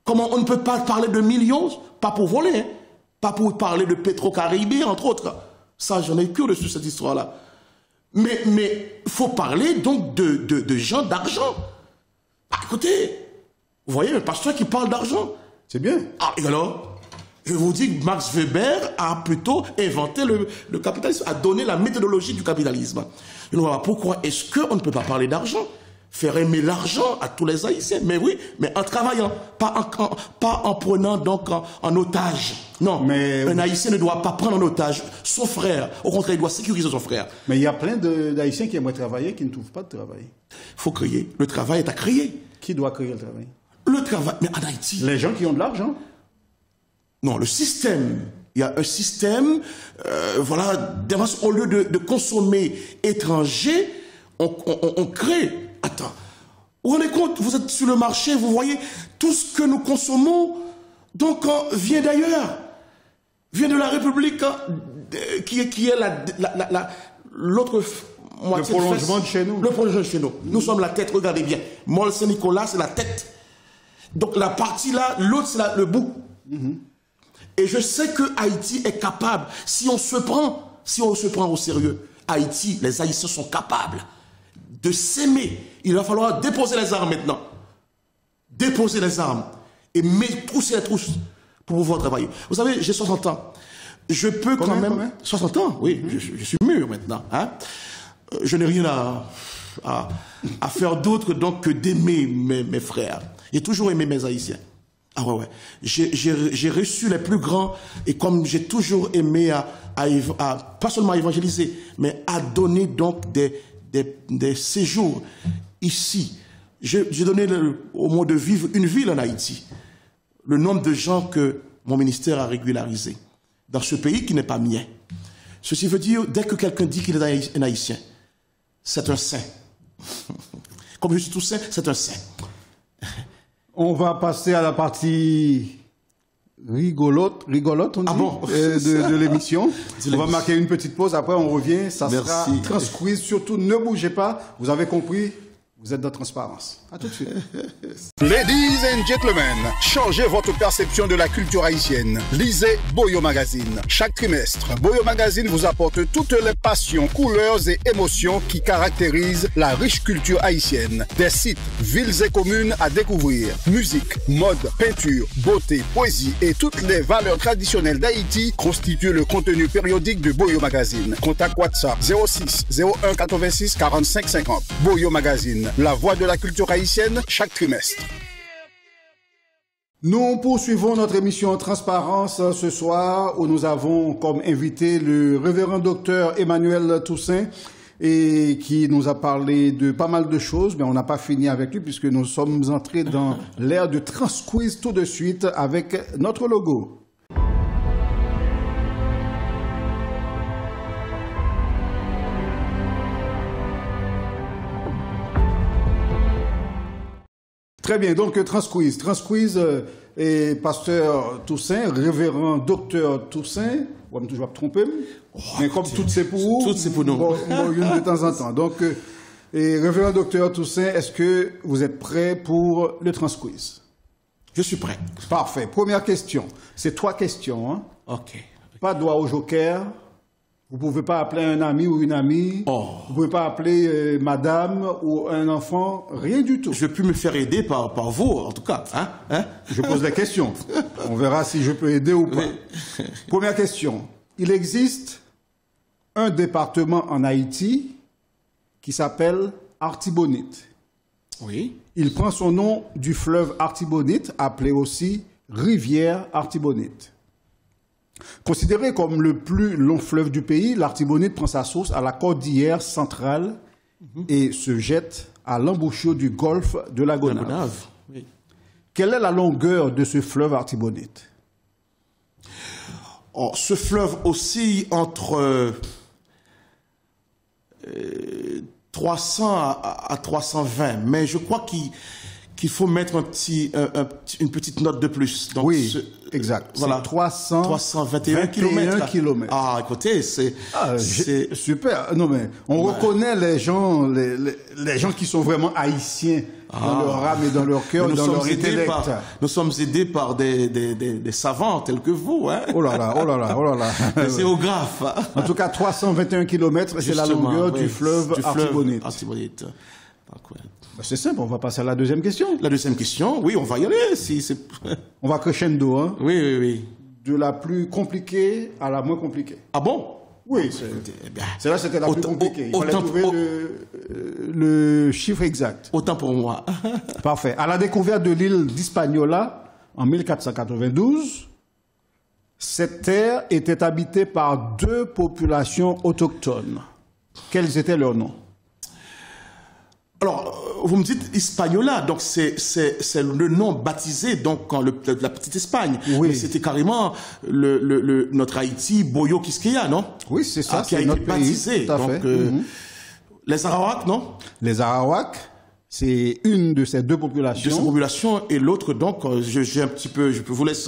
Comment on ne peut pas parler de millions, pas pour voler, hein, pas pour parler de Petro-Caribé, entre autres. Ça, j'en ai curieux sur cette histoire-là. Mais il faut parler donc de gens d'argent. Bah, écoutez, vous voyez, le pasteur qui parle d'argent. C'est bien. Ah, et alors, je vous dis que Max Weber a plutôt inventé le capitalisme, a donné la méthodologie du capitalisme. Je ne vois pas pourquoi est-ce qu'on ne peut pas parler d'argent. faire aimer l'argent à tous les Haïtiens. Mais oui, mais en travaillant, pas en prenant donc en otage. Non, mais un Haïtien ne doit pas prendre en otage son frère. Au contraire, il doit sécuriser son frère. Mais il y a plein d'Haïtiens qui aimeraient travailler, qui ne trouvent pas de travail. Il faut créer. Le travail est à créer. Qui doit créer le travail? Le travail, mais en Haïti... Les gens qui ont de l'argent. Non, le système... Il y a un système, voilà, au lieu de consommer étranger, on crée. Attends, vous vous rendez compte, vous êtes sur le marché, vous voyez, tout ce que nous consommons, donc, vient d'ailleurs, vient de la République, qui est l'autre moitié. Le prolongement de chez nous. Le prolongement de chez nous. Nous sommes la tête, regardez bien. Mont Saint-Nicolas, c'est la tête. Donc, la partie là, l'autre, c'est le bout. Et je sais que Haïti est capable, si on se prend au sérieux, Haïti, les Haïtiens sont capables de s'aimer. Il va falloir déposer les armes maintenant. Déposer les armes. Et trousser les trousses pour pouvoir travailler. Vous savez, j'ai 60 ans. Je peux quand même... 60 ans, oui. Je suis mûr maintenant. Hein. Je n'ai rien à faire d'autre donc que d'aimer mes frères. J'ai toujours aimé mes Haïtiens. Ah ouais. J'ai reçu les plus grands, et comme j'ai toujours aimé pas seulement évangéliser, mais à donner donc des séjours ici. J'ai donné au mot de vivre une ville en Haïti. Le nombre de gens que mon ministère a régularisé dans ce pays qui n'est pas mien. Ceci veut dire, dès que quelqu'un dit qu'il est un Haïtien, c'est un saint. Comme je suis tout saint, c'est un saint. On va passer à la partie rigolote on dit, de l'émission. On va marquer une petite pause, après on revient, ça sera Transquiz. Surtout, ne bougez pas, vous avez compris, vous êtes dans Transparence. À tout de suite. Ladies and gentlemen, changez votre perception de la culture haïtienne. Lisez Boyo Magazine. Chaque trimestre, Boyo Magazine vous apporte toutes les passions, couleurs et émotions qui caractérisent la riche culture haïtienne. Des sites, villes et communes à découvrir. Musique, mode, peinture, beauté, poésie et toutes les valeurs traditionnelles d'Haïti constituent le contenu périodique de Boyo Magazine. Contact WhatsApp 06 01 86 45 50. Boyo Magazine, la voix de la culture haïtienne chaque trimestre. Nous poursuivons notre émission Transparence ce soir où nous avons comme invité le révérend docteur Emmanuel Toussaint et qui nous a parlé de pas mal de choses, mais on n'a pas fini avec lui puisque nous sommes entrés dans l'ère de Transquiz tout de suite avec notre logo. Très bien, donc Transquiz. Transquiz et pasteur Toussaint, révérend docteur Toussaint, on va toujours tromper, mais comme toutes c'est pour vous, toutes c'est pour nous. Une de temps en temps. Donc, révérend docteur Toussaint, est-ce que vous êtes prêt pour le Transquiz? Je suis prêt. Parfait. Première question. C'est 3 questions. Hein? Ok. Pas de droit au joker. Vous ne pouvez pas appeler un ami ou une amie. Oh. Vous ne pouvez pas appeler madame ou un enfant. Rien du tout. Je peux me faire aider par vous, en tout cas. Hein? Je pose la question. On verra si je peux aider ou pas. Oui. Première question. Il existe un département en Haïti qui s'appelle Artibonite. Oui. Il prend son nom du fleuve Artibonite, appelé aussi rivière Artibonite. Considéré comme le plus long fleuve du pays, l'Artibonite prend sa source à la cordillère centrale et se jette à l'embouchure du golfe de la Gonâve. Oui. Quelle est la longueur de ce fleuve Artibonite? Ce fleuve oscille entre 300 à 320, mais je crois qu'il faut mettre une petite note de plus. Donc, oui, exact. Voilà. 321 km. Ah, écoutez, c'est super. Non, mais on reconnaît les gens qui sont vraiment haïtiens dans leur âme et dans leur cœur, dans leur intellect. Nous sommes aidés par des savants tels que vous. Hein? Oh là là. Des géographes. En tout cas, 321 km, c'est la longueur du fleuve Artibonite. C'est simple, on va passer à la deuxième question. La deuxième question, oui, on va y aller. On va crescendo, hein? Oui. De la plus compliquée à la moins compliquée. Ah bon? Oui, celle-là c'était la plus compliquée. Il fallait trouver le chiffre exact. Autant pour moi. Parfait. À la découverte de l'île d'Hispaniola en 1492, cette terre était habitée par 2 populations autochtones. Quels étaient leurs noms? Alors, vous me dites Hispaniola, donc c'est le nom baptisé donc la petite Espagne. Oui. Mais c'était carrément notre Haïti, Boyo Quisqueya, non? Oui, c'est ça, qui a c'est été notre baptisé. pays. Tout à donc, fait. Les Arawaks, non? Les Arawaks, c'est une de ces 2 populations. De ces populations, et l'autre, donc, j'ai un petit peu, je vous laisse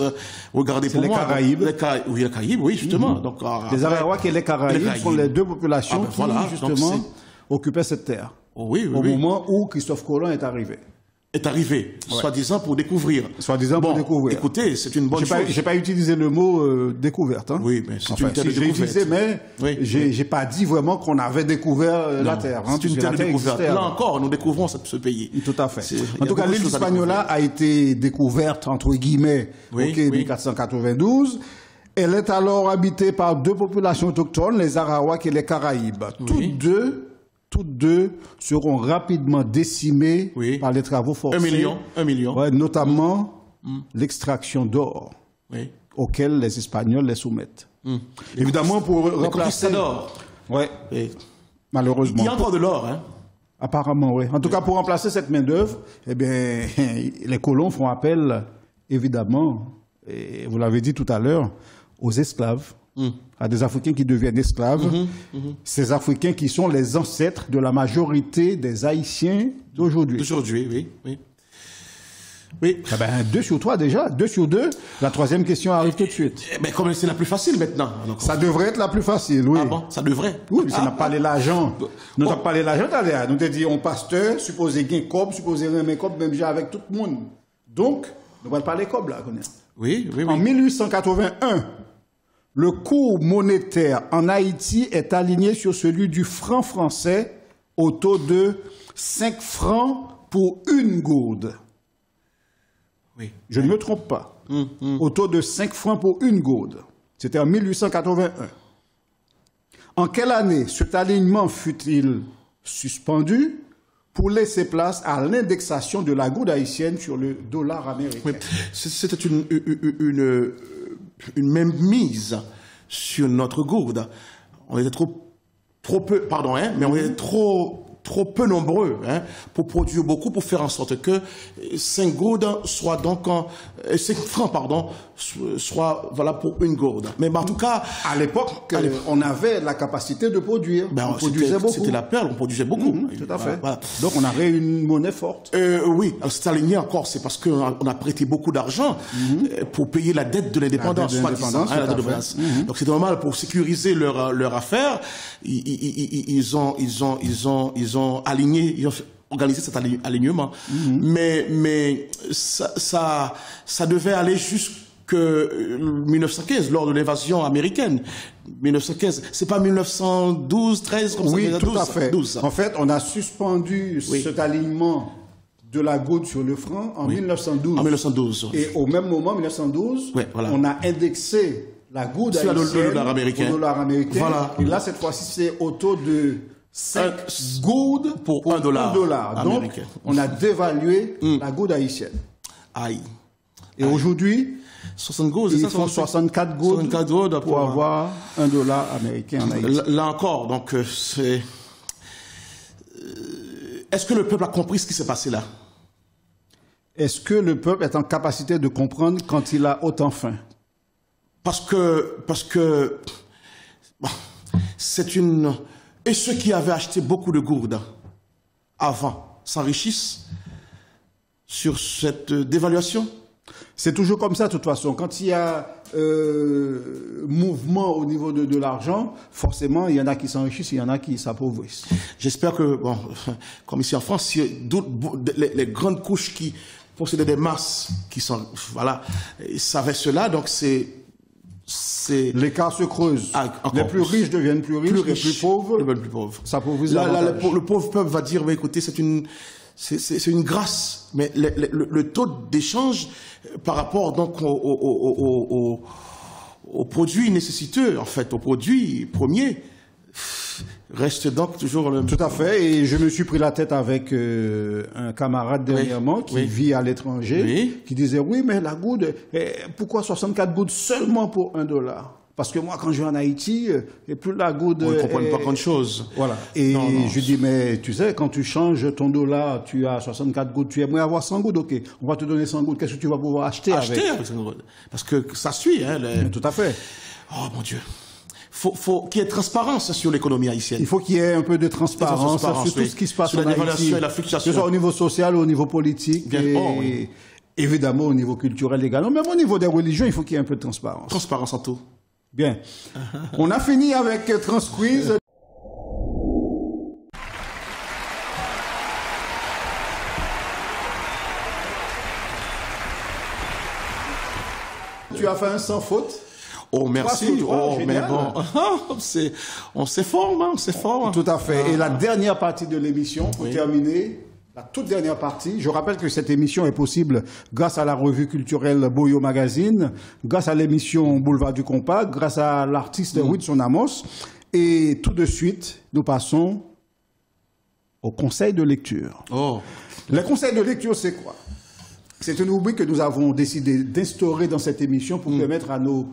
regarder pour les moi. Caraïbes. Oui, les Caraïbes, oui, justement. Donc, Les Arawaks et les Caraïbes sont les 2 populations voilà, qui, justement, occupaient cette terre. Oui, au moment où Christophe Colomb est arrivé. Soi-disant pour découvrir. Soi-disant pour découvrir. Écoutez, c'est une bonne chose. J'ai pas utilisé le mot découverte. Hein. Oui, mais c'est une terre de j'ai découverte. utilisé, mais j'ai pas dit vraiment qu'on avait découvert la terre. Hein, c'est une terre de découverte. Existait, là encore, nous découvrons ce pays. Tout à fait. En tout cas, l'île d'Hispaniola a été découverte, entre guillemets, en 1492. Elle est alors habitée par 2 populations autochtones, les Arawaks et les Caraïbes. Toutes deux seront rapidement décimées par les travaux forcés. 1 million. Ouais, notamment l'extraction d'or, auquel les Espagnols les soumettent. Évidemment, pour remplacer... d'or. Ouais. Malheureusement. Il y a encore de l'or, hein? Apparemment, oui. En tout cas, pour remplacer cette main-d'œuvre, eh bien, les colons font appel, évidemment, et vous l'avez dit tout à l'heure, aux esclaves. À des Africains qui deviennent esclaves, ces Africains qui sont les ancêtres de la majorité des Haïtiens d'aujourd'hui. D'aujourd'hui, oui. Eh ben, 2 sur 3 déjà, 2 sur 2. La 3e question arrive tout de suite. Mais comme c'est la plus facile maintenant. Donc, ça devrait être la plus facile, oui. Ah bon, ça devrait. Oui, ça n'a pas l'argent. Nous n'avons pas l'argent, nous te dit, on pasteur, supposé gain cob, supposé remettre cob, même déjà avec tout le monde. Donc, nous ne parlons pas les cob là, Oui. En 1881, le cours monétaire en Haïti est aligné sur celui du franc français au taux de 5 francs pour 1 gourde. Oui. Je ne me trompe pas. Au taux de 5 francs pour 1 gourde. C'était en 1881. En quelle année cet alignement fut-il suspendu pour laisser place à l'indexation de la gourde haïtienne sur le dollar américain? Oui. C'était une même mise sur notre gourde. On était trop peu, pardon, mais on était trop peu nombreux pour produire beaucoup, pour faire en sorte que 5 gourdes soient donc 5 francs, pardon, soit voilà pour 1 gourde. Mais en tout cas, à l'époque, on avait la capacité de produire. On produisait beaucoup. C'était la perle, on produisait beaucoup. Tout à fait. Voilà. Donc on avait une monnaie forte. Oui, c'est aligné encore, c'est parce qu'on a prêté beaucoup d'argent pour payer la dette de l'indépendance, soi-disant. Donc c'est normal, pour sécuriser leur affaire, ils ont aligné, ils ont organisé cet alignement. Mais ça devait aller jusqu'à 1915, lors de l'invasion américaine. 1915, c'est pas 1912, 13, comme ça. Oui, tout 12, à fait. 12. En fait, on a suspendu cet alignement de la gourde sur le franc en 1912. En 1912. Et au même moment, 1912, on a indexé la gourde haïtienne au dollar américain. Voilà. Et là, cette fois-ci, c'est au taux de 5 gourdes pour $1 américain. Donc, on a dévalué la gourde haïtienne. Aïe. Et aujourd'hui, 60 gourdes, ils font 64 gourdes pour avoir $1 américain en Haïti. Là encore, donc, c'est... Est-ce que le peuple a compris ce qui s'est passé là? Est-ce que le peuple est en capacité de comprendre quand il a autant faim? Parce que bon, c'est une... Et ceux qui avaient acheté beaucoup de gourdes avant s'enrichissent sur cette dévaluation? C'est toujours comme ça, de toute façon. Quand il y a mouvement au niveau de l'argent, forcément, il y en a qui s'enrichissent, il y en a qui s'appauvrissent. J'espère que, bon, comme ici en France, les grandes couches qui possédaient des masses, qui sont, voilà, savaient cela, donc l'écart se creuse. Les plus riches deviennent plus riches, les plus pauvres deviennent plus pauvres. S'appauvrissent davantage. Le pauvre peuple va dire, mais écoutez, c'est une grâce, mais le taux d'échange par rapport donc aux produits nécessiteux, en fait, aux produits premiers, reste donc toujours le... Tout à fait, et je me suis pris la tête avec un camarade dernièrement qui vit à l'étranger, qui disait, oui, mais la goutte, pourquoi 64 gouttes seulement pour $1? Parce que moi, quand je vais en Haïti, et plus la goutte... On ne comprend pas grand-chose. Voilà. Et je dis, mais tu sais, quand tu changes ton dollar, tu as 64 gouttes, tu aimerais avoir 100 gouttes, ok. On va te donner 100 gouttes, qu'est-ce que tu vas pouvoir acheter avec 100 gouttes. Parce que ça suit, hein. Tout à fait. Oh mon Dieu. Faut qu'il y ait transparence sur l'économie haïtienne. Il faut qu'il y ait un peu de transparence sur tout ce qui se passe en Haïti, que ce soit au niveau social, au niveau politique, et évidemment au niveau culturel également. Même au niveau des religions, il faut qu'il y ait un peu de transparence. Transparence en tout. Bien. On a fini avec Transquiz. Tu as fait un sans faute. Oh, merci. Oh, mais bon. On s'efforme, hein, on s'efforme. Tout à fait. Et la dernière partie de l'émission, pour terminer, la toute dernière partie, je rappelle que cette émission est possible grâce à la revue culturelle Boyo Magazine, grâce à l'émission Boulevard du Compas, grâce à l'artiste Wilson Amos. Et tout de suite, nous passons au conseil de lecture. Oh. Le conseil de lecture, c'est quoi? C'est une rubrique que nous avons décidé d'instaurer dans cette émission pour permettre à nos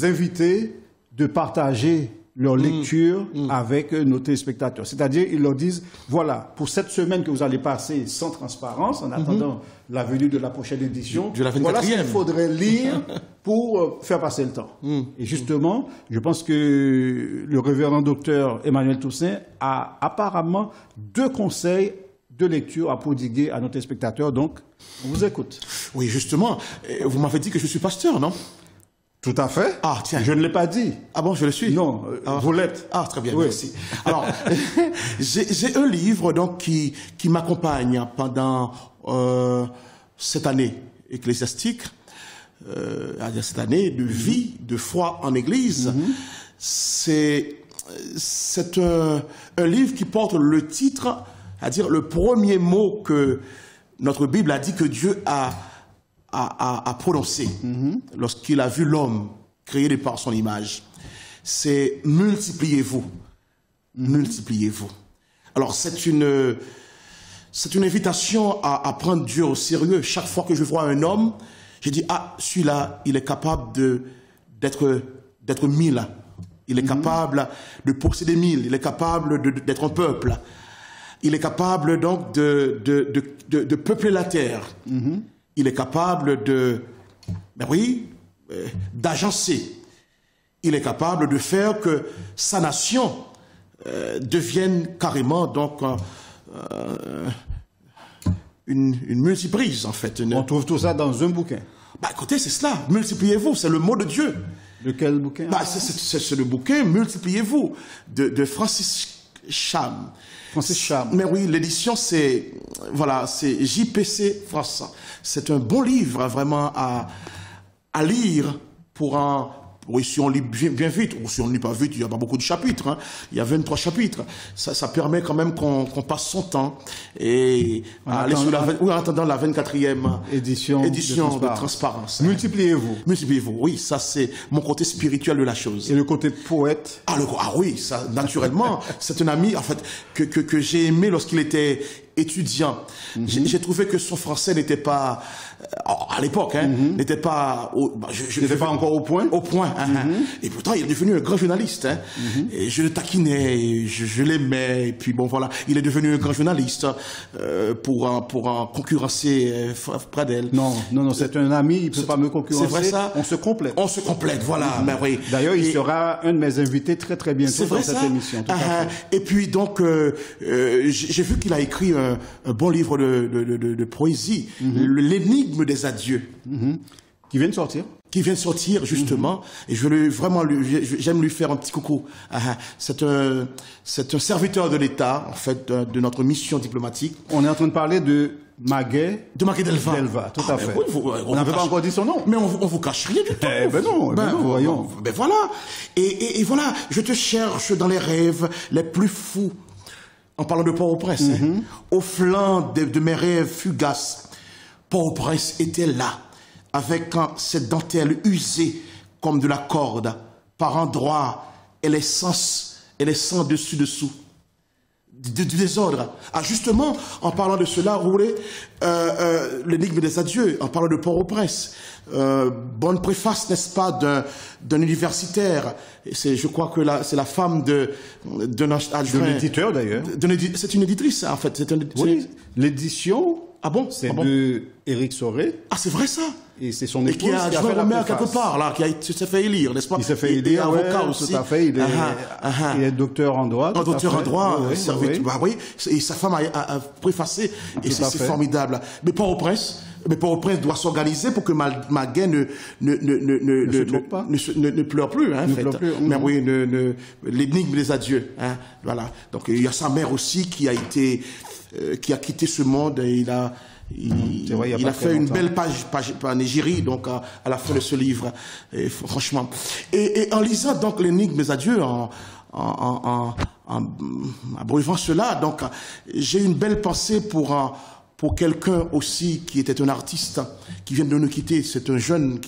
invités de partager leur lecture avec nos téléspectateurs. C'est-à-dire, ils leur disent, voilà, pour cette semaine que vous allez passer sans transparence, en attendant la venue de la prochaine édition, voilà ce qu'il faudrait lire pour faire passer le temps. Et justement, je pense que le révérend docteur Emmanuel Toussaint a apparemment 2 conseils de lecture à prodiguer à nos téléspectateurs. Donc, on vous écoute. Oui, justement, vous m'avez dit que je suis pasteur, non? Tout à fait. Ah, tiens. Je ne l'ai pas dit. Ah bon, je le suis? Non, vous l'êtes. Ah, très bien, merci. Alors, j'ai un livre donc qui m'accompagne pendant cette année ecclésiastique, cette année de vie, de foi en Église. C'est un livre qui porte le titre, c'est-à-dire le premier mot que notre Bible a dit que Dieu a prononcé lorsqu'il a vu l'homme créé par son image. C'est multipliez-vous. Multipliez-vous. Alors c'est une invitation à prendre Dieu au sérieux. Chaque fois que je vois un homme, je dis, ah, celui-là, il est capable d'être 1000. Il est capable de posséder 1000. Il est capable d'être un peuple. Il est capable donc de peupler la terre. Il est capable d'agencer. Il est capable de faire que sa nation devienne carrément donc une multiprise en fait. On trouve tout ça dans un bouquin. Bah écoutez, c'est cela. Multipliez-vous, c'est le mot de Dieu. De quel bouquin? Bah, c'est le bouquin Multipliez-vous de Francis Cham. Francis Cham. Mais oui, l'édition c'est JPC France. C'est un bon livre vraiment à lire oui, si on lit bien vite, ou si on ne lit pas vite, il n'y a pas beaucoup de chapitres. Hein. Il y a 23 chapitres. Ça permet quand même qu'on passe son temps et en attendant la 24e édition de Transparence. Multipliez-vous. Multipliez-vous. Oui, ça c'est mon côté spirituel de la chose. Et le côté poète. Ah oui, ça naturellement. C'est un ami en fait que j'ai aimé lorsqu'il était étudiant. J'ai trouvé que son français n'était pas à l'époque, n'était pas n'était pas encore au point. Et pourtant, il est devenu un grand journaliste. Et je le taquinais, je l'aimais. Et puis bon, voilà, il est devenu un grand journaliste pour en concurrencer Pradel. Non, c'est un ami, il ne peut pas me concurrencer. C'est vrai ça. On se complète. On se complète, voilà. Mais oui. D'ailleurs, il sera un de mes invités très très bientôt dans cette émission. Tout à fait. Et puis donc, j'ai vu qu'il a écrit un bon livre de poésie, L'énigme des adieux. Qui vient de sortir. Qui vient de sortir, justement. Et j'aime lui faire un petit coucou. C'est un serviteur de l'État, en fait, de notre mission diplomatique. On est en train de parler de Maguet. De Maguet Delva. Tout à fait. On n'avait pas encore dit son nom. Mais on vous cache rien du tout. Ben non, voyons. Ben voilà. Et voilà, je te cherche dans les rêves les plus fous. En parlant de Port-au-Prince, au flanc de mes rêves fugaces, Port-au-Prince était là, avec cette dentelle usée comme de la corde. Par endroits, elle est elle est sans dessus-dessous. Du désordre. Ah, justement, en parlant de cela, vous voulez, l'énigme des adieux, en parlant de Port-au-Prince, bonne préface, n'est-ce pas, d'un universitaire. Je crois que c'est la femme de l'éditeur, d'ailleurs. C'est une éditrice, en fait. Oui, l'édition. Ah bon? C'est de Éric Soré. Ah, c'est vrai ça? Et c'est son épouse qui a joué le maire quelque part, là, qui s'est fait élire, n'est-ce pas? Il s'est fait élire, avocat aussi. Tout à fait. Il est docteur en droit. Docteur en droit, oui. Et sa femme a préfacé, et c'est formidable. Mais Port-au-Prince doit s'organiser pour que Maguet ne pleure plus, hein, en fait. Mais oui, l'énigme des adieux, hein, voilà. Donc, il y a sa mère aussi qui a quitté ce monde et il a fait une belle panégyrie donc à la fin de ce livre, et franchement. Et en lisant donc l'énigme des adieux, en abreuvant cela, donc j'ai une belle pensée pour quelqu'un aussi qui était un artiste qui vient de nous quitter. C'est un jeune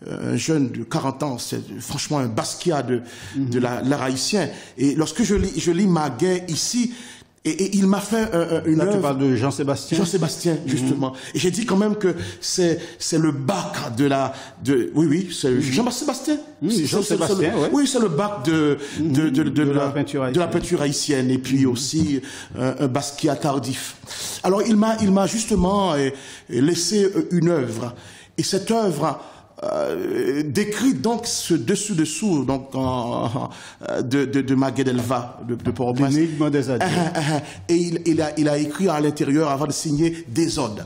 de 40 ans, c'est franchement un Basquiat de l'art haïtien. Et lorsque je lis Maguet ici, et il m'a fait une œuvre. Tu parles de Jean-Sébastien. Jean-Sébastien, justement. Et j'ai dit quand même que c'est le bac oui, c'est Jean-Sébastien. Jean-Sébastien, oui. Oui, c'est le bac de la peinture haïtienne. Et puis aussi, un Basquiat tardif. Alors, il m'a justement laissé une œuvre. Et cette œuvre, décrit donc ce dessous donc de Maguet Delva de Port-au-Prince. L'énigme des adieux. Et il a écrit à l'intérieur avant de signer désordre.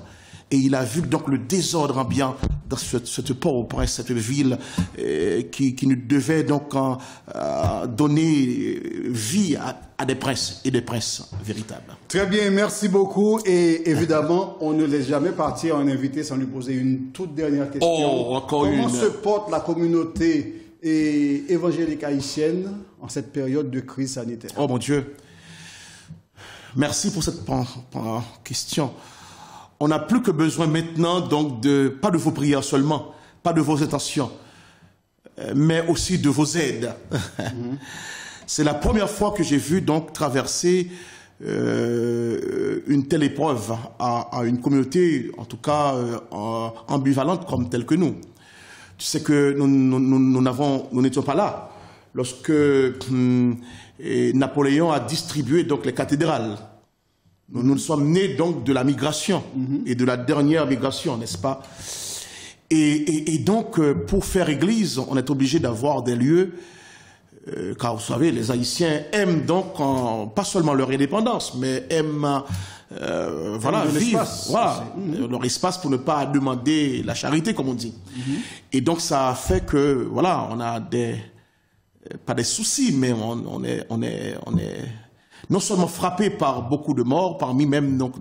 Et il a vu donc le désordre ambiant dans cette Port-au-Prince, cette ville qui nous devait donc donner vie à des princes et des princes véritables. Très bien, merci beaucoup. Et évidemment, on ne laisse jamais partir un invité sans lui poser une toute dernière question. Oh, encore Comment se porte la communauté évangélique haïtienne en cette période de crise sanitaire? Oh mon Dieu, merci pour cette question. On n'a plus que besoin maintenant donc pas de vos prières seulement, pas de vos intentions, mais aussi de vos aides. C'est la première fois que j'ai vu donc traverser une telle épreuve à une communauté, en tout cas ambivalente comme telle que nous. Tu sais que nous n'étions pas là lorsque Napoléon a distribué donc les cathédrales. Nous sommes nés donc de la migration et de la dernière migration, n'est-ce pas? Et donc, pour faire église, on est obligé d'avoir des lieux, car vous savez, les Haïtiens aiment donc, pas seulement leur indépendance, mais aiment vivre leur espace pour ne pas demander la charité, comme on dit. Et donc, ça fait que, voilà, on a pas des soucis, mais on est non seulement frappé par beaucoup de morts, parmi même donc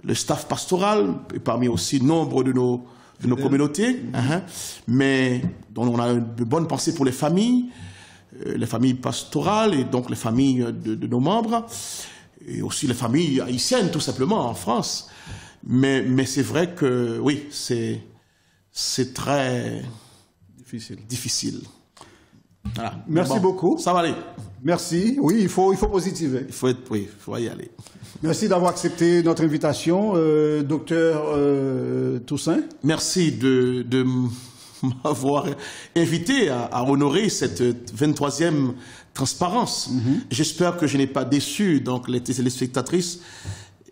le staff pastoral, et parmi aussi nombre de nos communautés, mais dont on a de bonnes pensées pour les familles pastorales, et donc les familles de nos membres, et aussi les familles haïtiennes, tout simplement, en France. Mais c'est vrai que, oui, c'est très difficile. Voilà. Merci beaucoup. Ça va aller. Merci. Oui, il faut positiver. Il faut y aller. Merci d'avoir accepté notre invitation, docteur Toussaint. Merci de m'avoir invité à honorer cette 23e transparence. J'espère que je n'ai pas déçu donc les téléspectatrices.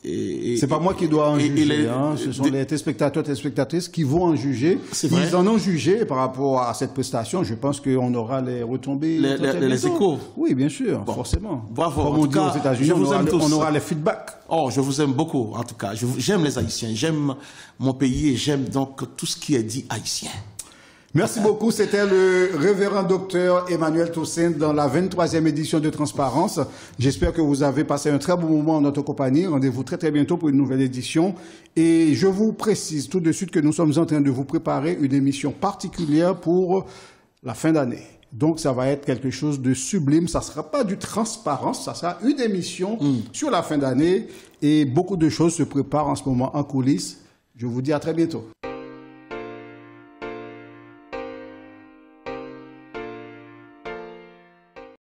C'est pas moi qui dois en juger, ce sont les téléspectateurs et téléspectatrices qui vont en juger. Ils en ont jugé par rapport à cette prestation. Je pense qu'on aura les retombées. Les échos. Oui, bien sûr, forcément. Bravo. Comme on dit aux États-Unis, on aura les feedbacks. Oh, je vous aime beaucoup, en tout cas. J'aime les Haïtiens, j'aime mon pays et j'aime donc tout ce qui est dit haïtien. Merci beaucoup. C'était le révérend docteur Emmanuel Toussaint dans la 23e édition de Transparence. J'espère que vous avez passé un très bon moment en notre compagnie. Rendez-vous très très bientôt pour une nouvelle édition. Et je vous précise tout de suite que nous sommes en train de vous préparer une émission particulière pour la fin d'année. Donc ça va être quelque chose de sublime. Ça ne sera pas du Transparence, ça sera une émission sur la fin d'année. Et beaucoup de choses se préparent en ce moment en coulisses. Je vous dis à très bientôt.